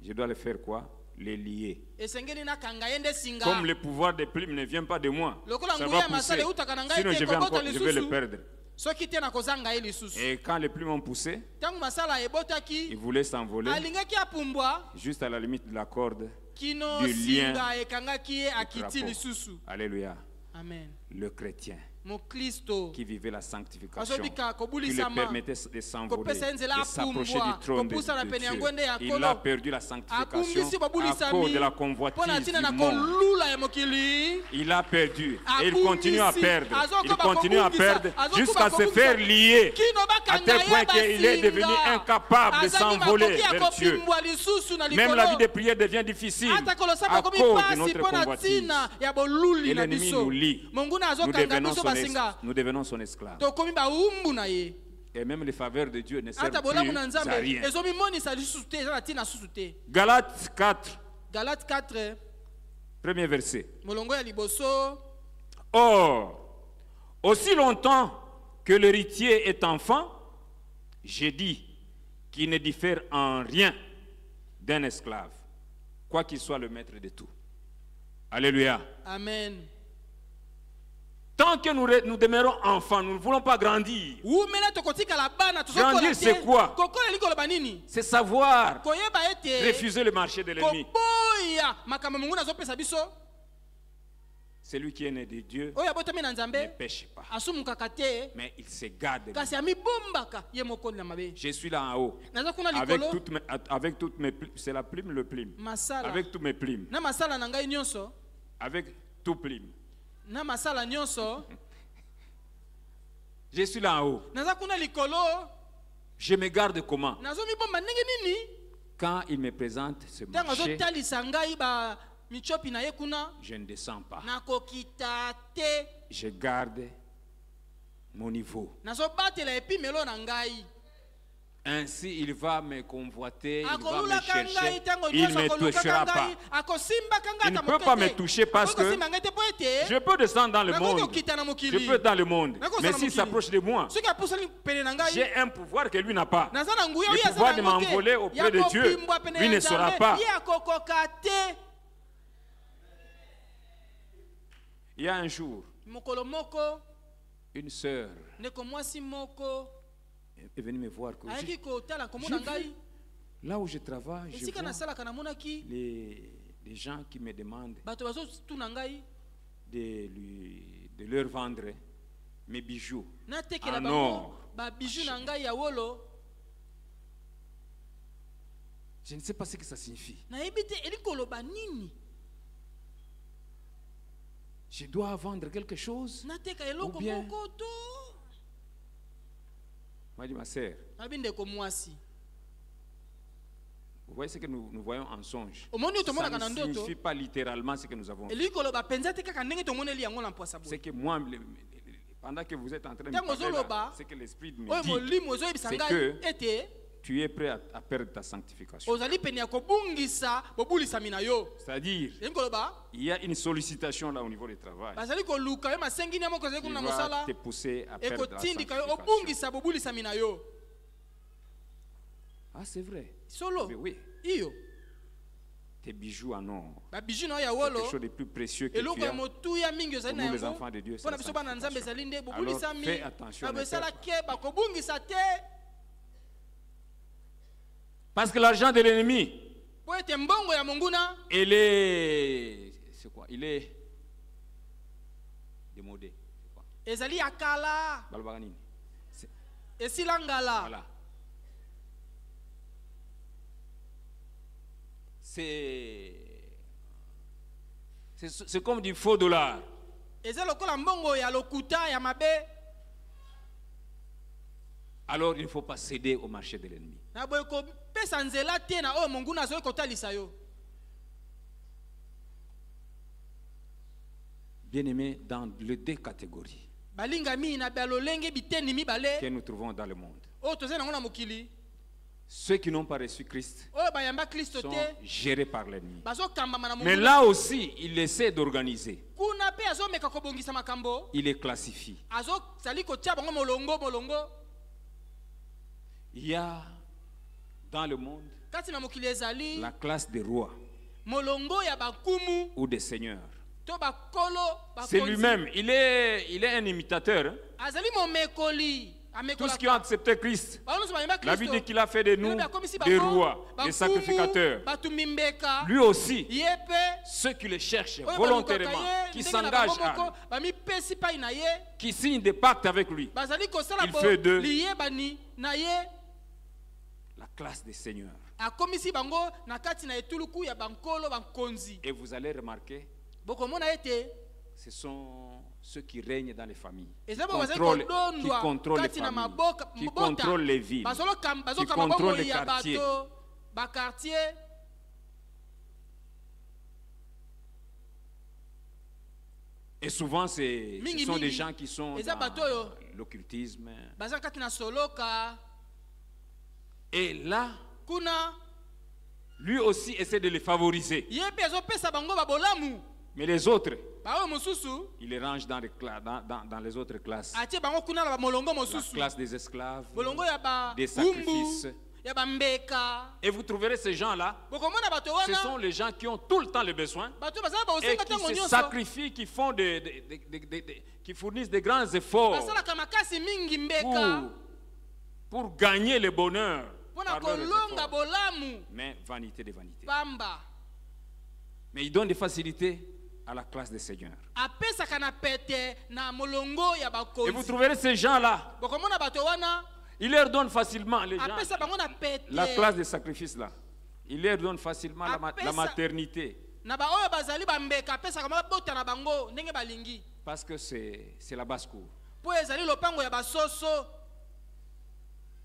je dois le faire quoi? Les lier. esengeli nakanga ye nde singa. Comme le pouvoir des plumes ne vient pas de moi, Lokola ça nguya va pousser. masala eutaka na ngai Sinon, te, je vais kobota je vais le lisusu. perdre. Soki te nakozanga ye lisusu. Et quand les plumes ont poussé, Tango masala il ebotaki, voulait s'envoler alingaki apumbwa, juste à la limite de la corde. kino du lien singa ekangaki ye akiti rapport. lisusu. Alléluia. Amen. Le chrétien Mokristo qui vivait la sanctification, azobika qui lui kobulisama permettait de s'envoler, kopesa nzela de s'approcher apumbwa du trône de kopusana pene ya Dieu. ngwende ya Il kolo a perdu la sanctification akumbisi à cause bobulisami de la mpona convoitise ntina du na monde. kolula ya mokili. Il a perdu et il Akumbisi, continue à perdre. Il azokoba continue à kobumbisa, perdre azokoba jusqu'à se kobumbisa. faire lier Kino à bakanga tel point ye qu'il est devenu basinga. incapable de Azali s'envoler makoki ya vers Dieu. kopimbwa lisusu na Même la vie likolo. de prière devient difficile Ata kolosaka à komi cause de pasi notre mpona convoitise. ntina ya boluli Et na l'ennemi biso. nous lie. Monguna Nous azokanga devenons biso son basinga. nous devenons son esclave. Tokomi baumbu na ye. Et même les faveurs de Dieu ne servent Ata bolamu na plus nzambe à rien. ezomimonisa lisusu te eza na ntina susu te. Galates 4, Galate 4 premier verset. molongo ya liboso. Or, aussi longtemps que l'héritier est enfant, j'ai dit qu'il ne diffère en rien d'un esclave, quoi qu'il soit le maître de tout. Alléluia. Amen. Tant que nous demeurons enfants, nous ne voulons pas grandir. Umena tokotikala bana Grandir, c'est quoi? kokola likoloba nini? C'est savoir Koyeba ete refuser le marché de l'ennemi. koboya makambo mungu nazopesa biso. Celui qui est né de Dieu Oyo abotami na ne nzambe pêche pas, asumukaka te mais il se garde. de lui. kasi amibombaka ye mokoli na mabe. Je suis là en haut. Naza kuna Avec likolo toutes mes plumes, c'est la plume, le plume. masala Avec tous mes plumes. na masala na ngai nyonso Avec tout plume. na masala nyonso Je suis là en haut. naza kuna likolo Je me garde comment? nazomibomba ndenge nini Quand il me présente ce ntango marché, azotalisa ngai ba michopi na ye kuna je ne descends pas. nakokita te Je garde mon niveau. nazobatela epimelo na ngai. Ainsi, il va me convoiter, il va me akolulaka ngai chercher. ntango Il ne nyonso me touchera akolukaka pas. ngai akosimbaka ngai Il ne ata peut moke pas te. me toucher parce que Akosimba ngai te po ete je peux descendre dans le nakoki monde. kokita na Je mokili peux être dans le monde. Nakosala Mais s'il mokili. s'approche de moi, soki apusani pene na ngai j'ai un pouvoir que lui n'a pas. naza na nguya Le oyo aza pouvoir na de yango te. m'envoler auprès Ya de Dieu, kopimbwa pene lui ya ne saura Nzambe, pas. ye akokoka te. Il y a un jour, mokolo moko une sœur ndeko mwasi moko est venue me voir. Que ayaki kotala komona J'ai ngai vu. Là où je travaille, je esika vois nasalaka namonaki les gens qui me demandent bato bazotuna ngai de leur vendre mes bijoux natekela en bango or. babiju na ngai ya wolo. Je ne sais pas ce que ça signifie. nayebi te eli koloba nini. Je dois vendre quelque chose. nateka Ou eloko bien- moko to Moi, je dis, ma sœur, nayebi ndeko mwasi vous voyez ce que nous voyons en songe. omoni oyo Ça tomonaka na ne ndoto signifie pas littéralement ce que nous avons fait. eli koloba penza te kaka ndenge tomoneli yango na mpwasa C'est boye. que moi, pendant que vous êtes en train de me Ntango parler, ozoloba, là, c'est que l'Esprit me oyo dit, molimo ezoyebisa c'est ngai que ete tu es prêt à perdre ta sanctification. ozali pene ya kobungisa bobulisami na yo. C'est-à-dire, eli koloba il y a une sollicitation là au niveau du travail bazali koluka yo masengini ya moko ezali qui kuna na va mosala te pousser à perdre la ekotindika yo sanctification. obungisa bobulisami na yo. Ah, c'est vrai. solo Mais oui, iyo tes bijoux en or, babiju na yo ya quelque wolo chose de plus précieux que eloko tu ya as. motuya mingi ozali na Pour nous, les yango enfants de Dieu, c'est mpona la biso bana nzambe sanctification. ezali nde Alors, bobulisami fais attention, babo ne perds esalaki bakobungisa te Parce que l'argent de l'ennemi, po ete mbongo ya monguna il est. C'est quoi? Il est démodé. C'est quoi? ezali ya kala Balobaka nini? esila ngala. Voilà. C'est comme du faux dollar. eza lokola mbongo ya lokuta ya mabe. Alors il ne faut pas céder au marché de l'ennemi. na boye kopesa nzela te na oyo monguna azoki kotalisa yo. Bien-aimés, dans les deux catégories balingami na balolenge biteni mibale que nous trouvons dans le monde, oyo tozali nango na mokili ceux qui n'ont pas reçu Christ oyo bayamba kristo sont te gérés par l'ennemi. bazokambama na Mais monguna. là aussi, il essaie d'organiser. kuna mpe azomeka kobongisa makambo Il les classifie. azozali kotia bango molongo molongo. Il y a dans le monde kati na mokili ezali la classe des rois molongo ya bakumu ou des seigneurs. to bakolo C'est bakonzi. lui-même, il est un imitateur. Hein. azali momekoli Tous ceux qui ont accepté Christ, Bango nyonso bayemba la Bible dit Kristo. qu'il a fait de nous Akomisi des bango, rois, des bankumu, sacrificateurs. batu mimbeka, Lui aussi, ye pe, ceux qui le cherchent oyo volontairement, balukaka ye, qui ndenge na s'engagent bango à moko, lui, bamipesi pai na ye, qui signent des pactes avec lui, bazali kosala il fait d'eux liyebani na ye, la classe des seigneurs. akomisi bango na kati na etuluku ya bankolo bankonzi. Et vous allez remarquer, Bokomona ete ce sont ceux qui règnent dans les familles, qui qui contrôlent les familles, qui contrôlent les villes, qui contrôlent les quartiers. Et souvent, ce sont des gens qui sont dans l'occultisme. Et là, lui aussi essaie de les favoriser. Mais les autres, il les range dans les autres classes. La classe des esclaves, des sacrifices. Et vous trouverez ces gens-là, ce sont les gens qui ont tout le temps le besoin et qui se sacrifient, qui font qui fournissent de grands efforts pour gagner le bonheur. Mais vanité de vanité. Mais il donne des facilités à la classe des seigneurs. Et vous trouverez ces gens-là, il leur donne facilement, les gens, la classe des sacrifices là. Il leur donne facilement la maternité. Parce que c'est la basse-cour.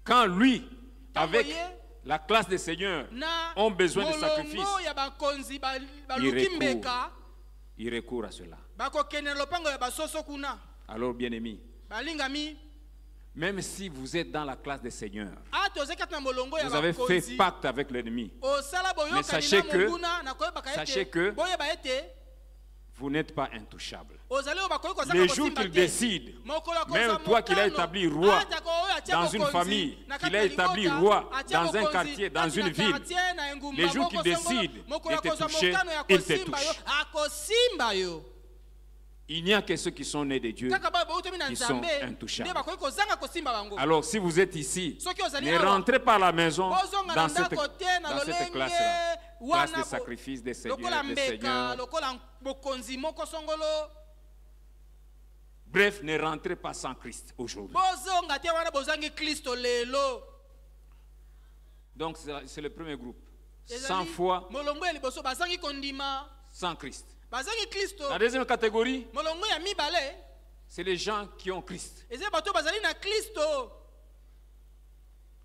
Quand lui, avec la classe des seigneurs, ont besoin de sacrifices, il recourt à cela. Alors, bien-amis, même si vous êtes dans la classe des seigneurs, vous avez fait pacte avec l'ennemi. Mais sachez que vous n'êtes pas intouchable. Le jour qu'il décide, même toi qu'il a établi roi dans une famille, qu'il a établi roi dans un quartier, dans une ville, le jour qu'il décide de te toucher, il te touche. Il n'y a que ceux qui sont nés de Dieu qui sont intouchables. Alors si vous êtes ici, ne rentrez pas à la maison dans cette classe-là. Classe des sacrifices des seigneurs. Bref, ne rentrez pas sans Christ aujourd'hui. Donc c'est le premier groupe. Sans foi, sans Christ. La deuxième catégorie, c'est les gens qui ont Christ.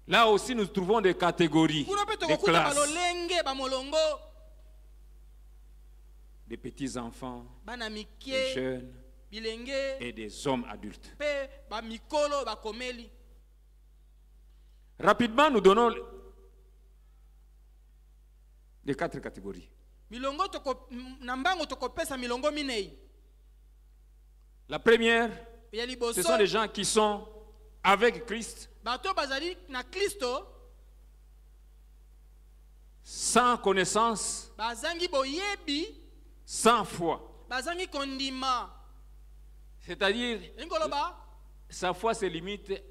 Là aussi, nous trouvons des catégories, des classes. Des petits enfants, des jeunes et des hommes adultes. Rapidement, nous donnons les 4 catégories. La première, ce sont les gens qui sont avec Christ, sans connaissance, sans foi. C'est-à-dire, sa foi se limite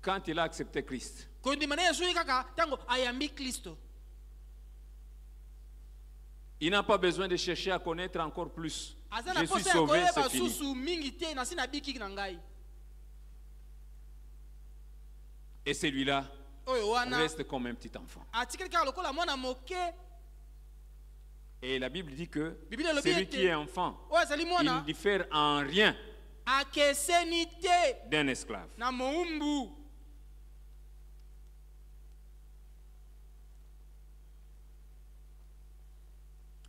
quand il a accepté Christ. Il n'a pas besoin de chercher à connaître encore plus. Je suis sauvé, c'est fini. Et celui-là reste comme un petit enfant. Et la Bible dit que celui qui est enfant, il ne diffère en rien d'un esclave.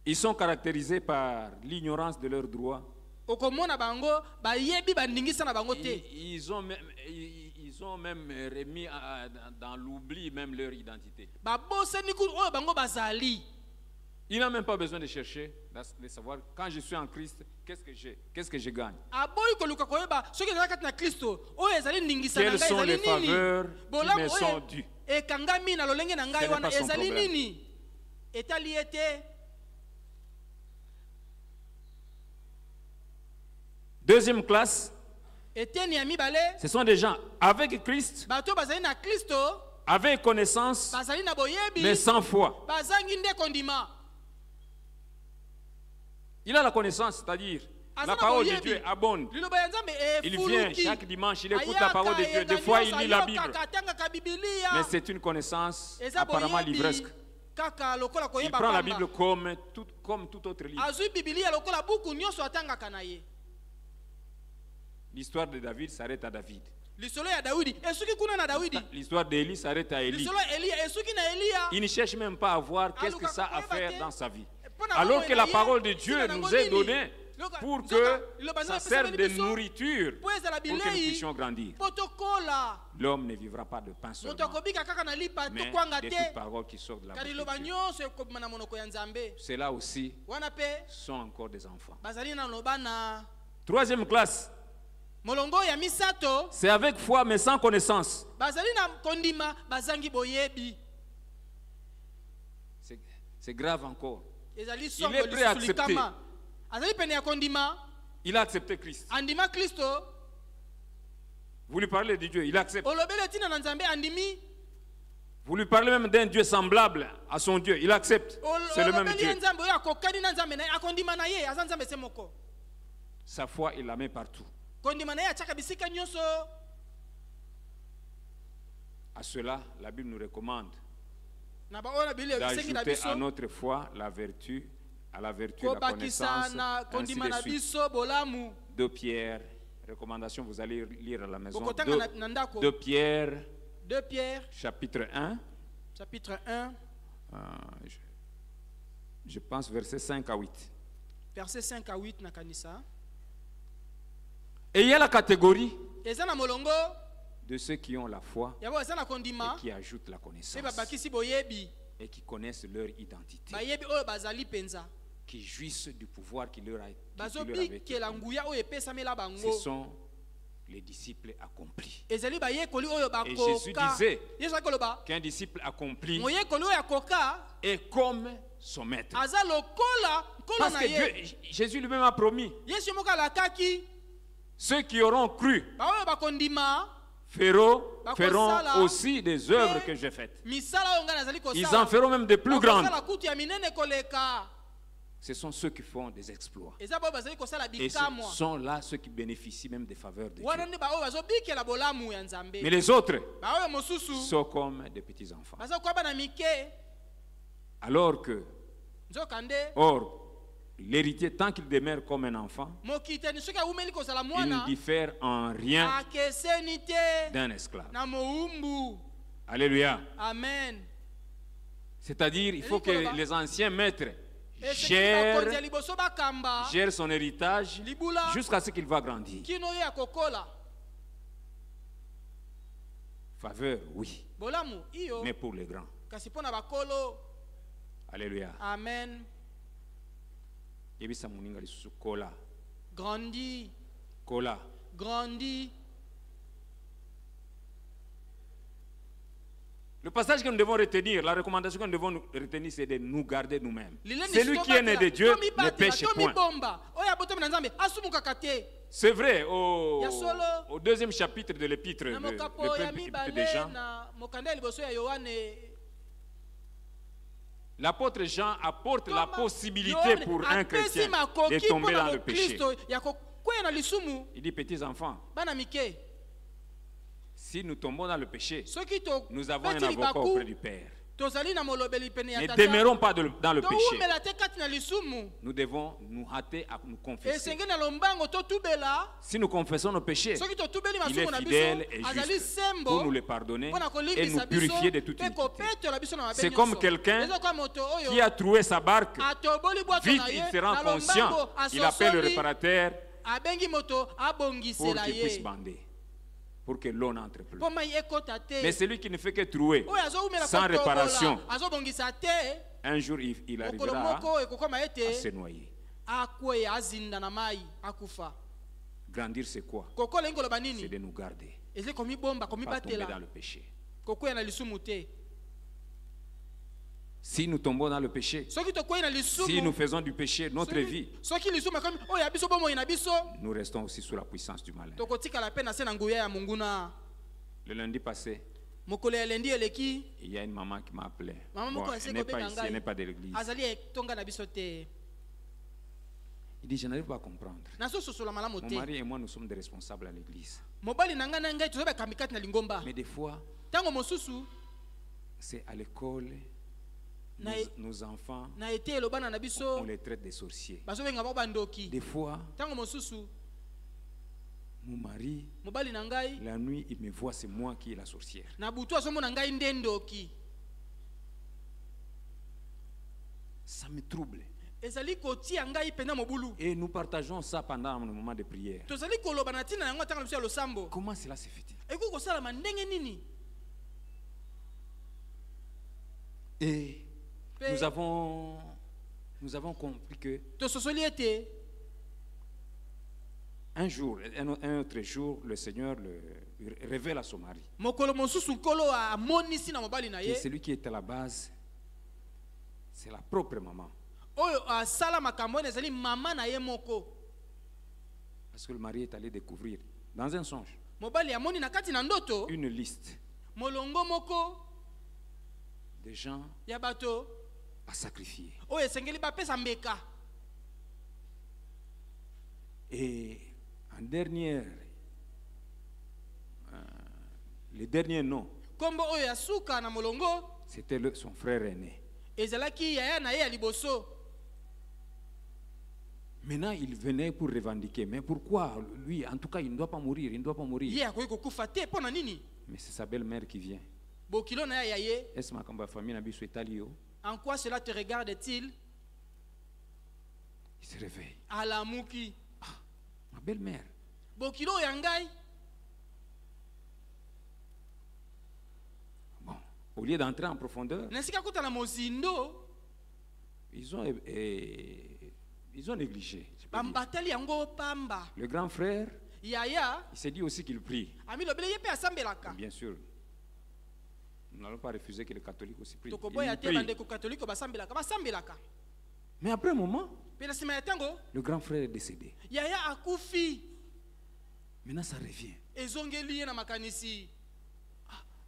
Ils sont caractérisés par l'ignorance de leurs droits. Ils ont même remis dans l'oubli même leur identité. Il n'a même pas besoin de chercher, de savoir quand je suis en Christ, qu'est-ce que je gagne. Quelles sont les faveurs qui me sont dues. Ce n'est pas son problème. Deuxième classe, eteni ya mibale Ce sont des gens avec Christ, bato bazali na Kristo avec connaissance, bazali na boyebi mais sans foi. bazangi nde kondima. Il a la connaissance, c'est-à-dire la parole de Dieu abonde. Liloba ya Nzambe Il vient efuluki. chaque dimanche, il écoute la parole de Dieu. Des fois, il lit la Bible. Atangaka Biblia. Mais c'est une connaissance Eza apparemment boyebi livresque. kaka lokola Il koyeba prend la pamba. Bible comme tout autre livre. Azui Biblia lokola buku nyonso atangaka na ye. L'histoire de David s'arrête à David. Lisolo ya Daudi esuki kuna na Daudi. L'histoire d'Élie s'arrête à Élie. Lisolo ya Elia esuki na Elia. Il ne cherche même pas à voir qu'est-ce que ça a à faire dans sa vie. Alors Alors que la parole de Dieu nous est donnée pour que ça serve de nourriture pour que nous puissions grandir. L'homme ne vivra pas de pain seulement, mais de toute parole qui sort de la bouche de Dieu. Ceux-là aussi sont encore des enfants. Troisième classe, molongo ya misato c'est avec foi mais sans connaissance. bazali na kondima bazangi boyebi. C'est grave encore. Ezali Il songo est prêt à accepter. lisulikama. Azali pene ya kondima Il a accepté Christ. andima Kristo. Vous lui parlez de Dieu, il accepte. Olobele tina na Nzambe andimi. Vous lui parlez même d'un Dieu semblable à son Dieu, il accepte. C'est le même Olobeli Dieu. Nzambe oyo akokani na Nzambe na akondima na ye aza Nzambe se moko. Sa foi, il la met partout. Kondima na ye ataka bisika nyonso. À cela, la Bible nous recommande Na ba ona bile bisengi na d'ajouter biso. à notre foi la vertu, à la vertu la Kobakisa connaissance, na ainsi kondima de na suite. biso bolamu. 2 Pierre, recommandation, vous allez lire à la maison. Bokotanga na ndako. 2 Pierre, 2 Pierre chapitre 1, chapitre 1 je pense versets 5 à 8. verset 5 à 8 na kanisa. Et il y a la catégorie Eza na molongo de ceux qui ont la foi yabo eza na kondima et qui ajoutent la connaissance pe babakisi boyebi et qui connaissent leur identité, bayebi oyo bazali penza qui jouissent du pouvoir qui leur a été bazobikela nguya oyo epesamela Ce bango sont les disciples accomplis. ezali bayekoli oyo Et Jésus bakoka disait yesu akoloba qu'un disciple accompli moyekoli oyo akoka est comme son maître. aza lokola nkolo Parce na que ye. Jésus lui-même a promis, Yesu moko alakaki ceux qui auront cru baoyo bakondima feront Bakosala. aussi des œuvres que j'ai faites. misala oyo ngai nazali Ils kosala en feront même de plus grandes. bakosala kutu ya minene koleka. Ce sont ceux qui font des exploits. Eza baoyo bazali kosala Et ce bikamwa sont là ceux qui bénéficient même des faveurs de wana Dieu. nde baoyo bazobikela bolamu ya Nzambe. Mais les autres baoyo mosusu sont comme des petits enfants. baza koya bana mike Alors que, nzokande or, l'héritier, tant qu'il demeure comme un enfant, mokitani soki awumeli kozala il ne mwana diffère en rien akeseni te d'un esclave. na mowumbu. Alléluia. Amen. C'est-à-dire, il faut que les anciens maîtres Eseki bakonzi ya gèrent, liboso bakamba gèrent son héritage libula jusqu'à ce qu'il va grandir. kino oyo akokola Faveur, oui, bolamu iyo mais pour les grands. kasi mpo na bakolo. Alléluia. Amen. Yebisa muninga lisusu kola. Grandi, Kola. grandi. Le passage que nous devons retenir, la recommandation que nous devons retenir, c'est de nous garder nous-mêmes. Lileni Celui qui est né de Dieu tomi ne batela, pêche tomi point. bomba oyo abotomi na Nzambe asumukaka te. C'est vrai, Ya solo. au deuxième chapitre de l'épître, Na le mokapo premier ya épître de mibale Jean, na mokanda ya liboso ya Yohane. l'apôtre Jean apporte la Toma, possibilité Yohane pour un apesi chrétien makoki de tomber mpona dans le péché. mokristo ya kokwea na lisumu Il dit, petits enfants, bana mike si nous tombons dans le péché, soki nous avons un tobeti avocat auprès libaku du Père. tozali na molobeli pene ya Ne tata demeurons pas dans le péché. toumela te kati na lisumu Nous devons nous hâter à nous confesser. esengeli na lombango totubela. Si nous confessons nos péchés, soki totubeli il est masumu na fidèle et biso azali juste sembo pour nous les pardonner mpona et kolimbisa nous purifier de toute biso mpe iniquité. kopetola biso na mabe C'est comme nyonso. quelqu'un Eza kwa moto oyo Qui a troué sa barque, atoboli bwato vite na il ye se rend na conscient, lombango il appelle le asosoli réparateur abengi moto pour abongisela qu'il puisse ye bander, pour que l'eau n'entre plus. mpo mai ekota Mais te celui qui ne fait que trouer, oyo azowumela sans réparation, kotobola azobongisa te un jour il mokolo arrivera moko ekokoma à se ete noyer. akwea azinda na mai akufa. Grandir, c'est quoi? kokola ingi koloba C'est nini de nous garder, eze komibomba pas tomber dans komibatela le péché. kokwea na lisumu te. Si nous tombons dans le péché, soki tokwei na si lisumu nous faisons du péché notre vie, soki lisumu ekomi oyo ya biso bomoi na biso nous restons aussi sous la puissance du malin. tokotikala mpe na se na nguya ya monguna. Le lundi passé, mokolo ya lendi eleki il y a une maman qui m'a appelé. mama Bon, moko elle ase n'est pas kobenga ici, elle n'est ngai pas de l'église. azali etonga na biso te Il dit, je n'arrive pas à comprendre. nazososola malamu Mon te mari et moi, nous sommes des responsables à l'église. mobali na ngai na ngai tozobekambi kati na lingomba Mais des fois, ntango mosusu c'est à l'école, nos enfants, na ete elobana na on biso les traite des sorciers. bazobenga bango bandoki. Des fois, Ntango mosusu mon mari, mobali na ngai la nuit, il me voit, c'est moi qui est la sorcière. na butu azomona ngai nde ndoki. Ça me trouble. ezali kotia ngai pena mobulu. Et nous partageons ça pendant le moment de prière. tozali koloba na ntina yango ntango na biso ya losambo. Comment cela se fait-il? ekoki kosalama ndenge nini? Et nous avons compris que tososoli ete un jour, un autre jour, le Seigneur le révèle à son mari mokolo mosusu nkolo amonisi na mobali na que ye celui qui est à la base, c'est la propre maman. oyo asala makambo wana ezali mama na ye moko. Parce que le mari est allé découvrir, dans un songe, mobali amoni na kati na ndoto une liste molongo moko de gens ya bato à sacrifier. oyo esengeli bapesa mbeka. Et en dernière, le dernier nom, kombo oyo ya suka na molongo c'était son frère aîné. ezalaki yaya na ye ya liboso. Maintenant, il venait pour revendiquer. Mais pourquoi lui? En tout cas, il ne doit pas mourir. Il ne doit pas mourir. ye akoki kokufa te mpo na nini? Mais c'est sa belle-mère qui vient. bokilo na ya ye. Est-ce que ma famille n'a pas été? En quoi cela te regarde-t-il? Il se réveille. Alamuki. Ah, ma belle-mère. Bokilo ya ngai. Bon, au lieu d'entrer en profondeur, Nasika kuta na mozindo. ils ont négligé. je peux dire. Bambatali yango pamba. Le grand frère, Yaya. il s'est dit aussi qu'il prie. Ami lobele ye pe asambelaka. Bien sûr. Nous n'allons pas refuser que les catholiques aussi prient. Tokoboya Ils te prient. bandeko catholique basambelaka. Basambelaka. Mais après un moment, Pe na sima ya tango. le grand frère est décédé. Yaya akufi. Maintenant, ça revient. Ezongeli ye na makanisi.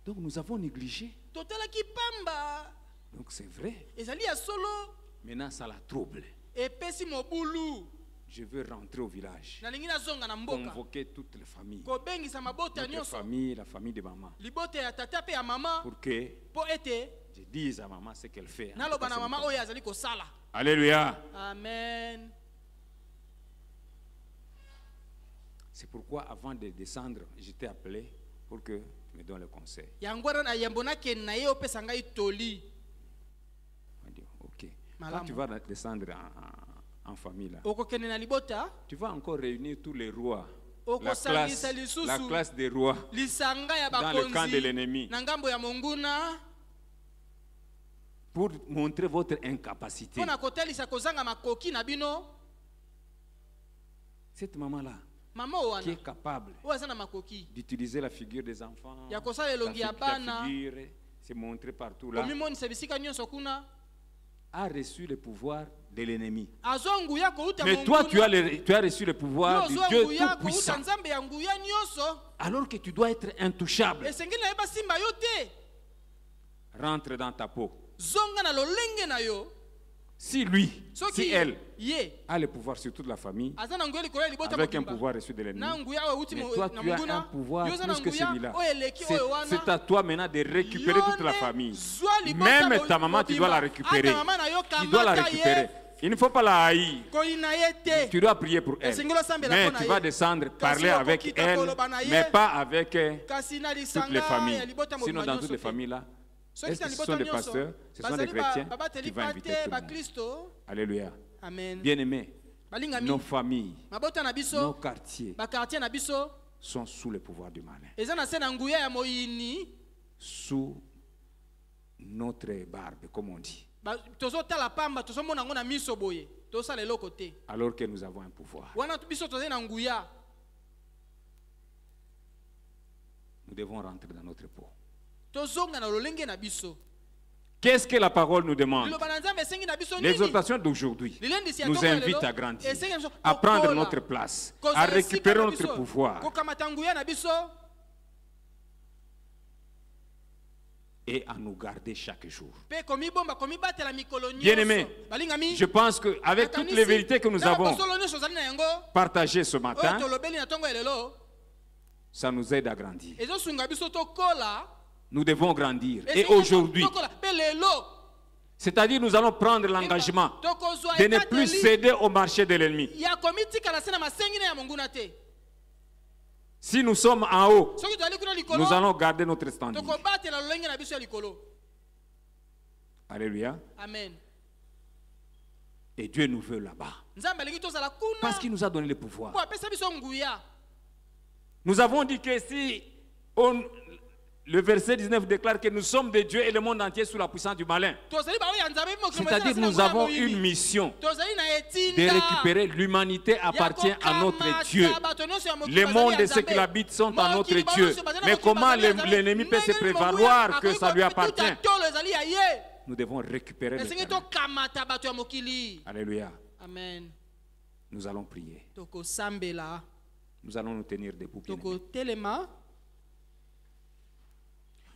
Donc nous avons négligé. Totalaki pamba. Donc c'est vrai. Ezali ya solo. Maintenant, ça la trouble. Epesi mobulu. Je veux rentrer au village. Nalingi nazonga na mboka. Convoquer toutes les familles. Kobengisa mabota Notre nyonso. famille, la famille de maman. Libote ya tata pe ya mama. Pour que Po ete je dise à maman ce qu'elle fait. naloba na mama oyo azali kosala. Alléluia. Amen. C'est pourquoi avant de descendre, j'étais appelé pour que tu me donnes le conseil. Yangwara na yambona ken na ye opesa ngai toli. On dit, ok. Malamu. Quand tu vas descendre en famille, là, Okokene na libota. tu vas encore réunir tous les rois. Oko La sangisa lisusu. classe des rois Lisanga ya dans le camp de bakonzi. l'ennemi Na ngambo ya monguna. pour montrer votre incapacité. Pona kotelisa kozanga makoki na bino. Cette maman-là, Mama qui wana. est capable Oyo aza na makoki. d'utiliser la figure des enfants, Ya kosala elongi ya bana. se montrer partout là, Omimonisa bisika nyonso kuna. a reçu le pouvoir de l'ennemi. Azwa nguya kouta Mais toi, tu as reçu le pouvoir du Dieu Tout-Puissant. nzambe ya nguya nyonso. Alors que tu dois être intouchable. Esengeli na yeba simba yo te. Rentre dans ta peau. Zonga na lolenge na yo. Si lui, Soki si elle ye a le pouvoir sur toute la famille, aza na nguya likolo ya libota avec un mobimba. pouvoir reçu de l'ennemi, Na nguya oyo uti mais mo toi, na tu as un monguna. pouvoir Yo za na plus que nguya celui-là. oyo eleki oyo wana. C'est à toi maintenant de récupérer toute la Yone famille. zwa libota Même ta maman, tu dois la mobimba. récupérer. Ata mama na yo Tu dois la kamata récupérer. ye. Il ne faut pas la haïr. Koina ye te. Tu dois prier pour elle. Esengeli osambela Mais mpona tu ye. vas descendre, parler Kasi avec okokita elle, koloba na ye. mais pas avec Kasi na toutes les lisanga ya familles. libota Sinon, mobimba dans nyonso toutes les te. familles là, Soki est-ce na que ce libota sont des nyonso, pasteurs, ce sont des bazali chrétiens, babateli tu vas inviter pate tout le monde. bakristo. Alléluia. Amen. Bien-aimés, Balingami. nos familles, Mabota na nos biso, quartiers bakartier na biso, sont sous le pouvoir du malin. eza na se na nguya ya moyini. Sous notre barbe, comme on dit. Tozotala pamba, tozomona ngo na miso boye. Tosala eloko te. Alors que nous avons un pouvoir. Wana biso tozali na nguya. Nous devons rentrer dans notre peau. Tozonga na lolenge na biso. Qu'est-ce que la parole nous demande? liloba na Nzambe esengi na biso nini? L'exhortation d'aujourd'hui Lilendisi ya nous tongo ya invite lelo, à grandir, esengi na biso à prendre kokola, notre place, kozwa à esika récupérer na notre biso, pouvoir kokamata nguya na biso, et à nous garder chaque jour. pe komibomba komibatela mikolo nyonso. Bien-aimés, balingami, je pense qu'avec toutes les vérités que nous avons basolo nyonso ozali na yango, partagées ce matin, oyo tolobeli na tongo ya lelo, ça nous aide à grandir. ezosunga biso tokola, Nous devons grandir. Et esengi aujourd'hui, tokola, pe lelo, c'est-à-dire nous allons prendre l'engagement tokozwa de ne plus ekateli céder au marché de l'ennemi. ya komitikala se na masengi na ya monguna te. Si nous sommes en haut, Soki tozali kuna likolo, nous allons garder notre standing. tokobatela lolenge na biso ya likolo. Alléluia. Amen. Et Dieu nous veut là-bas. Nzambe alingi tozala kuna, Parce qu'il nous a donné le pouvoir. po apesa biso nguya. Nous avons dit que si le verset 19 déclare que nous sommes de Dieu et le monde entier sous la puissance du malin. Tozali ba oyo ya Nzambe mo kemo C'est-à-dire nous avons une mission tozali na de etinda récupérer. L'humanité appartient à notre Dieu. Le monde et ce qui l'habite sont à notre Dieu. Mais comment l'ennemi peut se prévaloir que ça lui appartient? Nous devons récupérer le terrain. Alléluia. Amen. Nous allons prier. Tokosambela, Nous allons nous tenir debout. Bien-aimés. tokotelema,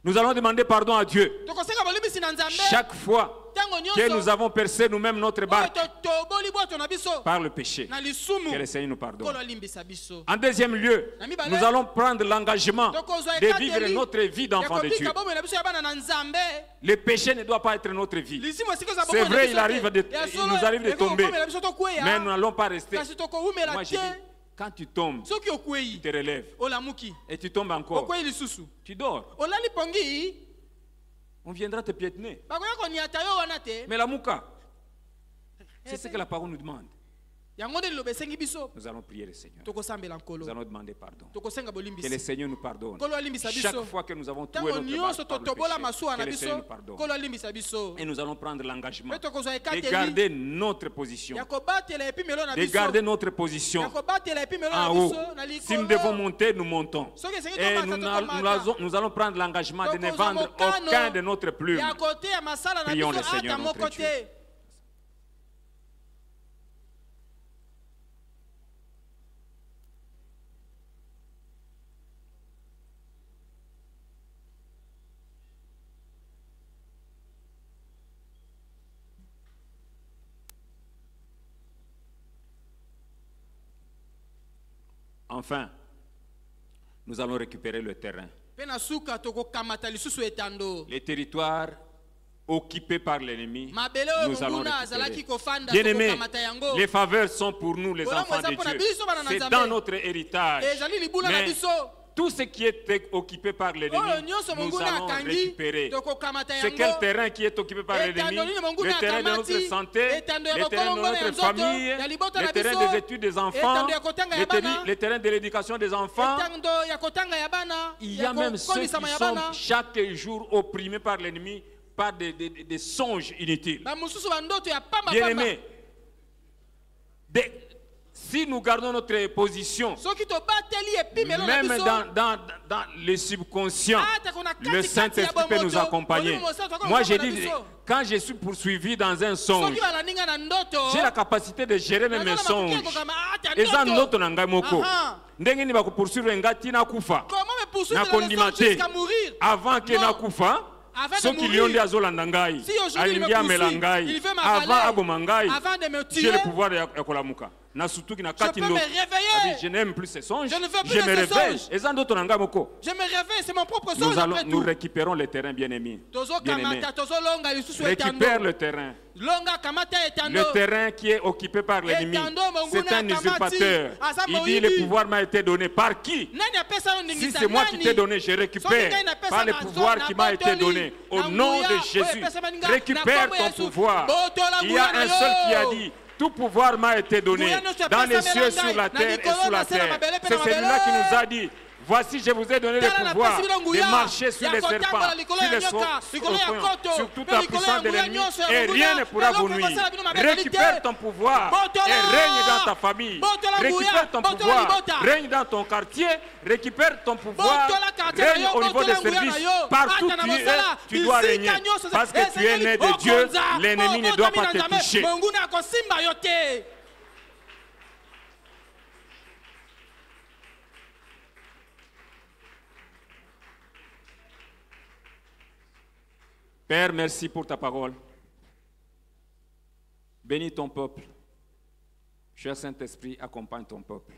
Nous allons demander pardon à Dieu. tokosenga bolimbisi na Nzambe. Chaque fois Tango que nous nyonso, avons percé nous-mêmes notre barque toboli boto na biso, par le péché, na lisumu, que le Seigneur nous pardonne. kolo limbisa biso. En deuxième lieu, nous allons prendre l'engagement Tokozwa de ekateli, vivre notre vie d'enfant de ya Dieu. kobika bomoi na biso ya bana na Nzambe. Le péché ne doit pas être notre vie. Lisimu esika za C'est bomoi na vrai, biso il nous arrive de tomber. na biso tokweya, Mais nous n'allons pas rester. kasi tokowumela Moi, j'ai dit, te. quand tu tombes, Soki okweyi, tu te relèves olamuki, et tu tombes encore. okweyi lisusu, Tu dors. olali pongi, On viendra te piétiner. bakoya koniata yo wana te. Mais la mouka, c'est ce que la parole nous demande. Yango nde liloba esengi biso, Nous allons prier le Seigneur. tokosambela Nous nkolo, allons demander pardon. tokosenga Que le bolimbisi. Seigneur nous pardonne. Kolo alimbisa Chaque biso. fois que nous avons trouvé Tango notre nyonso barque par le totobola masuwa péché, na que le Seigneur biso, nous pardonne. kolo alimbisa biso. Et nous allons prendre l'engagement Pe tokozwa de ekateli, garder notre position. ya kobatela epimelo na De biso, garder notre position ya kobatela epimelo na en haut. biso na Si nous devons likolo. monter, nous montons. Soki esengi Et tomata, tokomata. nous allons prendre l'engagement de ne Tokozwa vendre mokano aucun de notre plume. ya kote ya masala na Prions biso le Seigneur ata notre moko Dieu. te. Enfin, nous allons récupérer le terrain. Pe na suka tokokamata lisusu etando. Les territoires occupés par l'ennemi, Mabele oyo nous allons monguna azalaki récupérer. kofanda Bien-aimés, tokokamata yango. les faveurs sont pour nous, les Bolamu enfants eza de mpona Dieu. biso bana na C'est Nzambe. dans notre héritage. Ezali libula na Mais biso. tout ce qui est occupé par l'ennemi, Oyo nyonso nous monguna allons akangi récupérer. tokokamata C'est quel yango. terrain qui est occupé par l'ennemi? Etando nini monguna Le terrain de akamati, notre santé, etando ya le terrain de bokolongo na notre nzoto, famille, ya libota le na terrain biso, des études des enfants, etando ya kotanga ya bana, le terrain de l'éducation des enfants. Etando ya kotanga ya bana, Il y a même ceux qui kokolisama ya sont bana. chaque jour opprimés par l'ennemi par des songes inutiles. Ba mususu ba ndoto ya pamba Bien pamba. aimés, si nous gardons notre position, Soki tobateli epimelo na même biso. dans le subconscient, Ata kona kati le kati Saint-Esprit ya peut nous bomoto, accompagner. Molimo Mosantu akoka Moi, j'ai kona dit, biso. quand je suis poursuivi dans un songe, Soki balaninga na ndoto. j'ai la capacité de gérer même mes Nazala songes. makoki kokama, ata Eza ndoto. ndoto na ngai moko. Aha. Ndenge nini bakopoursuivre ngai tina kufa Comment me poursuivre dans nakondima le sens te jusqu'à mourir? avant ke Non. nakufa Avant de soki mourir. lion nde azolanda ngai Si aujourd'hui il me alingi amela poursuit, ngai il veut avant m'avaler. aboma ngai Avant de me j'ai tuer, le pouvoir ya kolamuka nasutuki na kati peux me ndoto réveiller. Abi, je n'aime plus ces songes Je ne veux plus je de me ces réveille songes. eza ndoto na ngai moko je me réveille, c'est mon propre songe après nous tout. récupérons le terrain bien-aimé Tozo bien-aimé kamata, tozo longa lisusu etando. récupère le terrain. Longa kamata etando. Le terrain qui est occupé par l'ennemi, Etando monguna c'est un kamati. usurpateur. Asa Il dit moyibi. le pouvoir m'a été donné par qui? Nani apesa yo Si ndingisa c'est moi qui nani? t'ai donné, je récupère Soki ngai napesa par le na pouvoir zo- qui na m'a été botoli, donné. Au na nom nguya, de oyo Jésus, epesa maninga, récupère na kombo ya ton Yesu. pouvoir. Botola Il y a nguya un na seul qui a yo. dit, tout pouvoir m'a été donné Nguya nyonso dans les epesa cieux, melanga, sur la na terre et likolo, sous la na se na terre. mabele, pe C'est na celui-là mabele. qui nous a dit, Voici, je vous ai donné le Tala pouvoir napesi bino nguya, de marcher sur ya les kotambola serpents, likolo sur ya les nyoka, likolo ya koto, sur toute pe la likolo puissance ya de nguya l'ennemi, nyonso ya et monguna, rien ne pourra eloko vous nuire. ekosala bino mabe Récupère te. ton pouvoir Botola! et règne dans ta famille. Botola Récupère nguya, ton botola pouvoir, libota. règne dans ton quartier, récupère ton pouvoir, Botola quartier na règne yo, au niveau des botola nguya services. na yo, Partout ata na tu es, mosala, tu dois bisika régner. nyonso, Parce que tu es né de Dieu, okonza, l'ennemi ne obotomi doit pas na te Nzambe, toucher. monguna akosimba yo te. Père, merci pour ta parole. Bénis ton peuple. Cher Saint-Esprit, accompagne ton peuple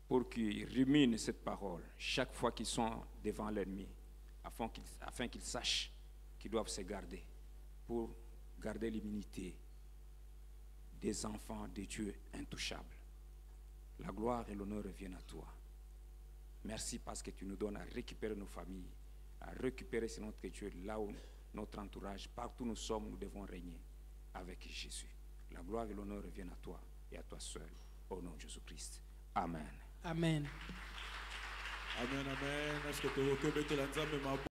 pour qu'ils ruminent cette parole chaque fois qu'ils sont devant l'ennemi, afin qu'ils sachent qu'ils doivent se garder pour garder l'immunité des enfants de Dieu intouchables. La gloire et l'honneur reviennent à toi. Merci parce que tu nous donnes à récupérer nos familles, à récupérer c'est notre Dieu là où notre entourage, partout où nous sommes, nous devons régner avec Jésus. La gloire et l'honneur reviennent à toi et à toi seul, au nom de Jésus-Christ. Amen. Amen. Amen, amen. Est-ce que tu veux que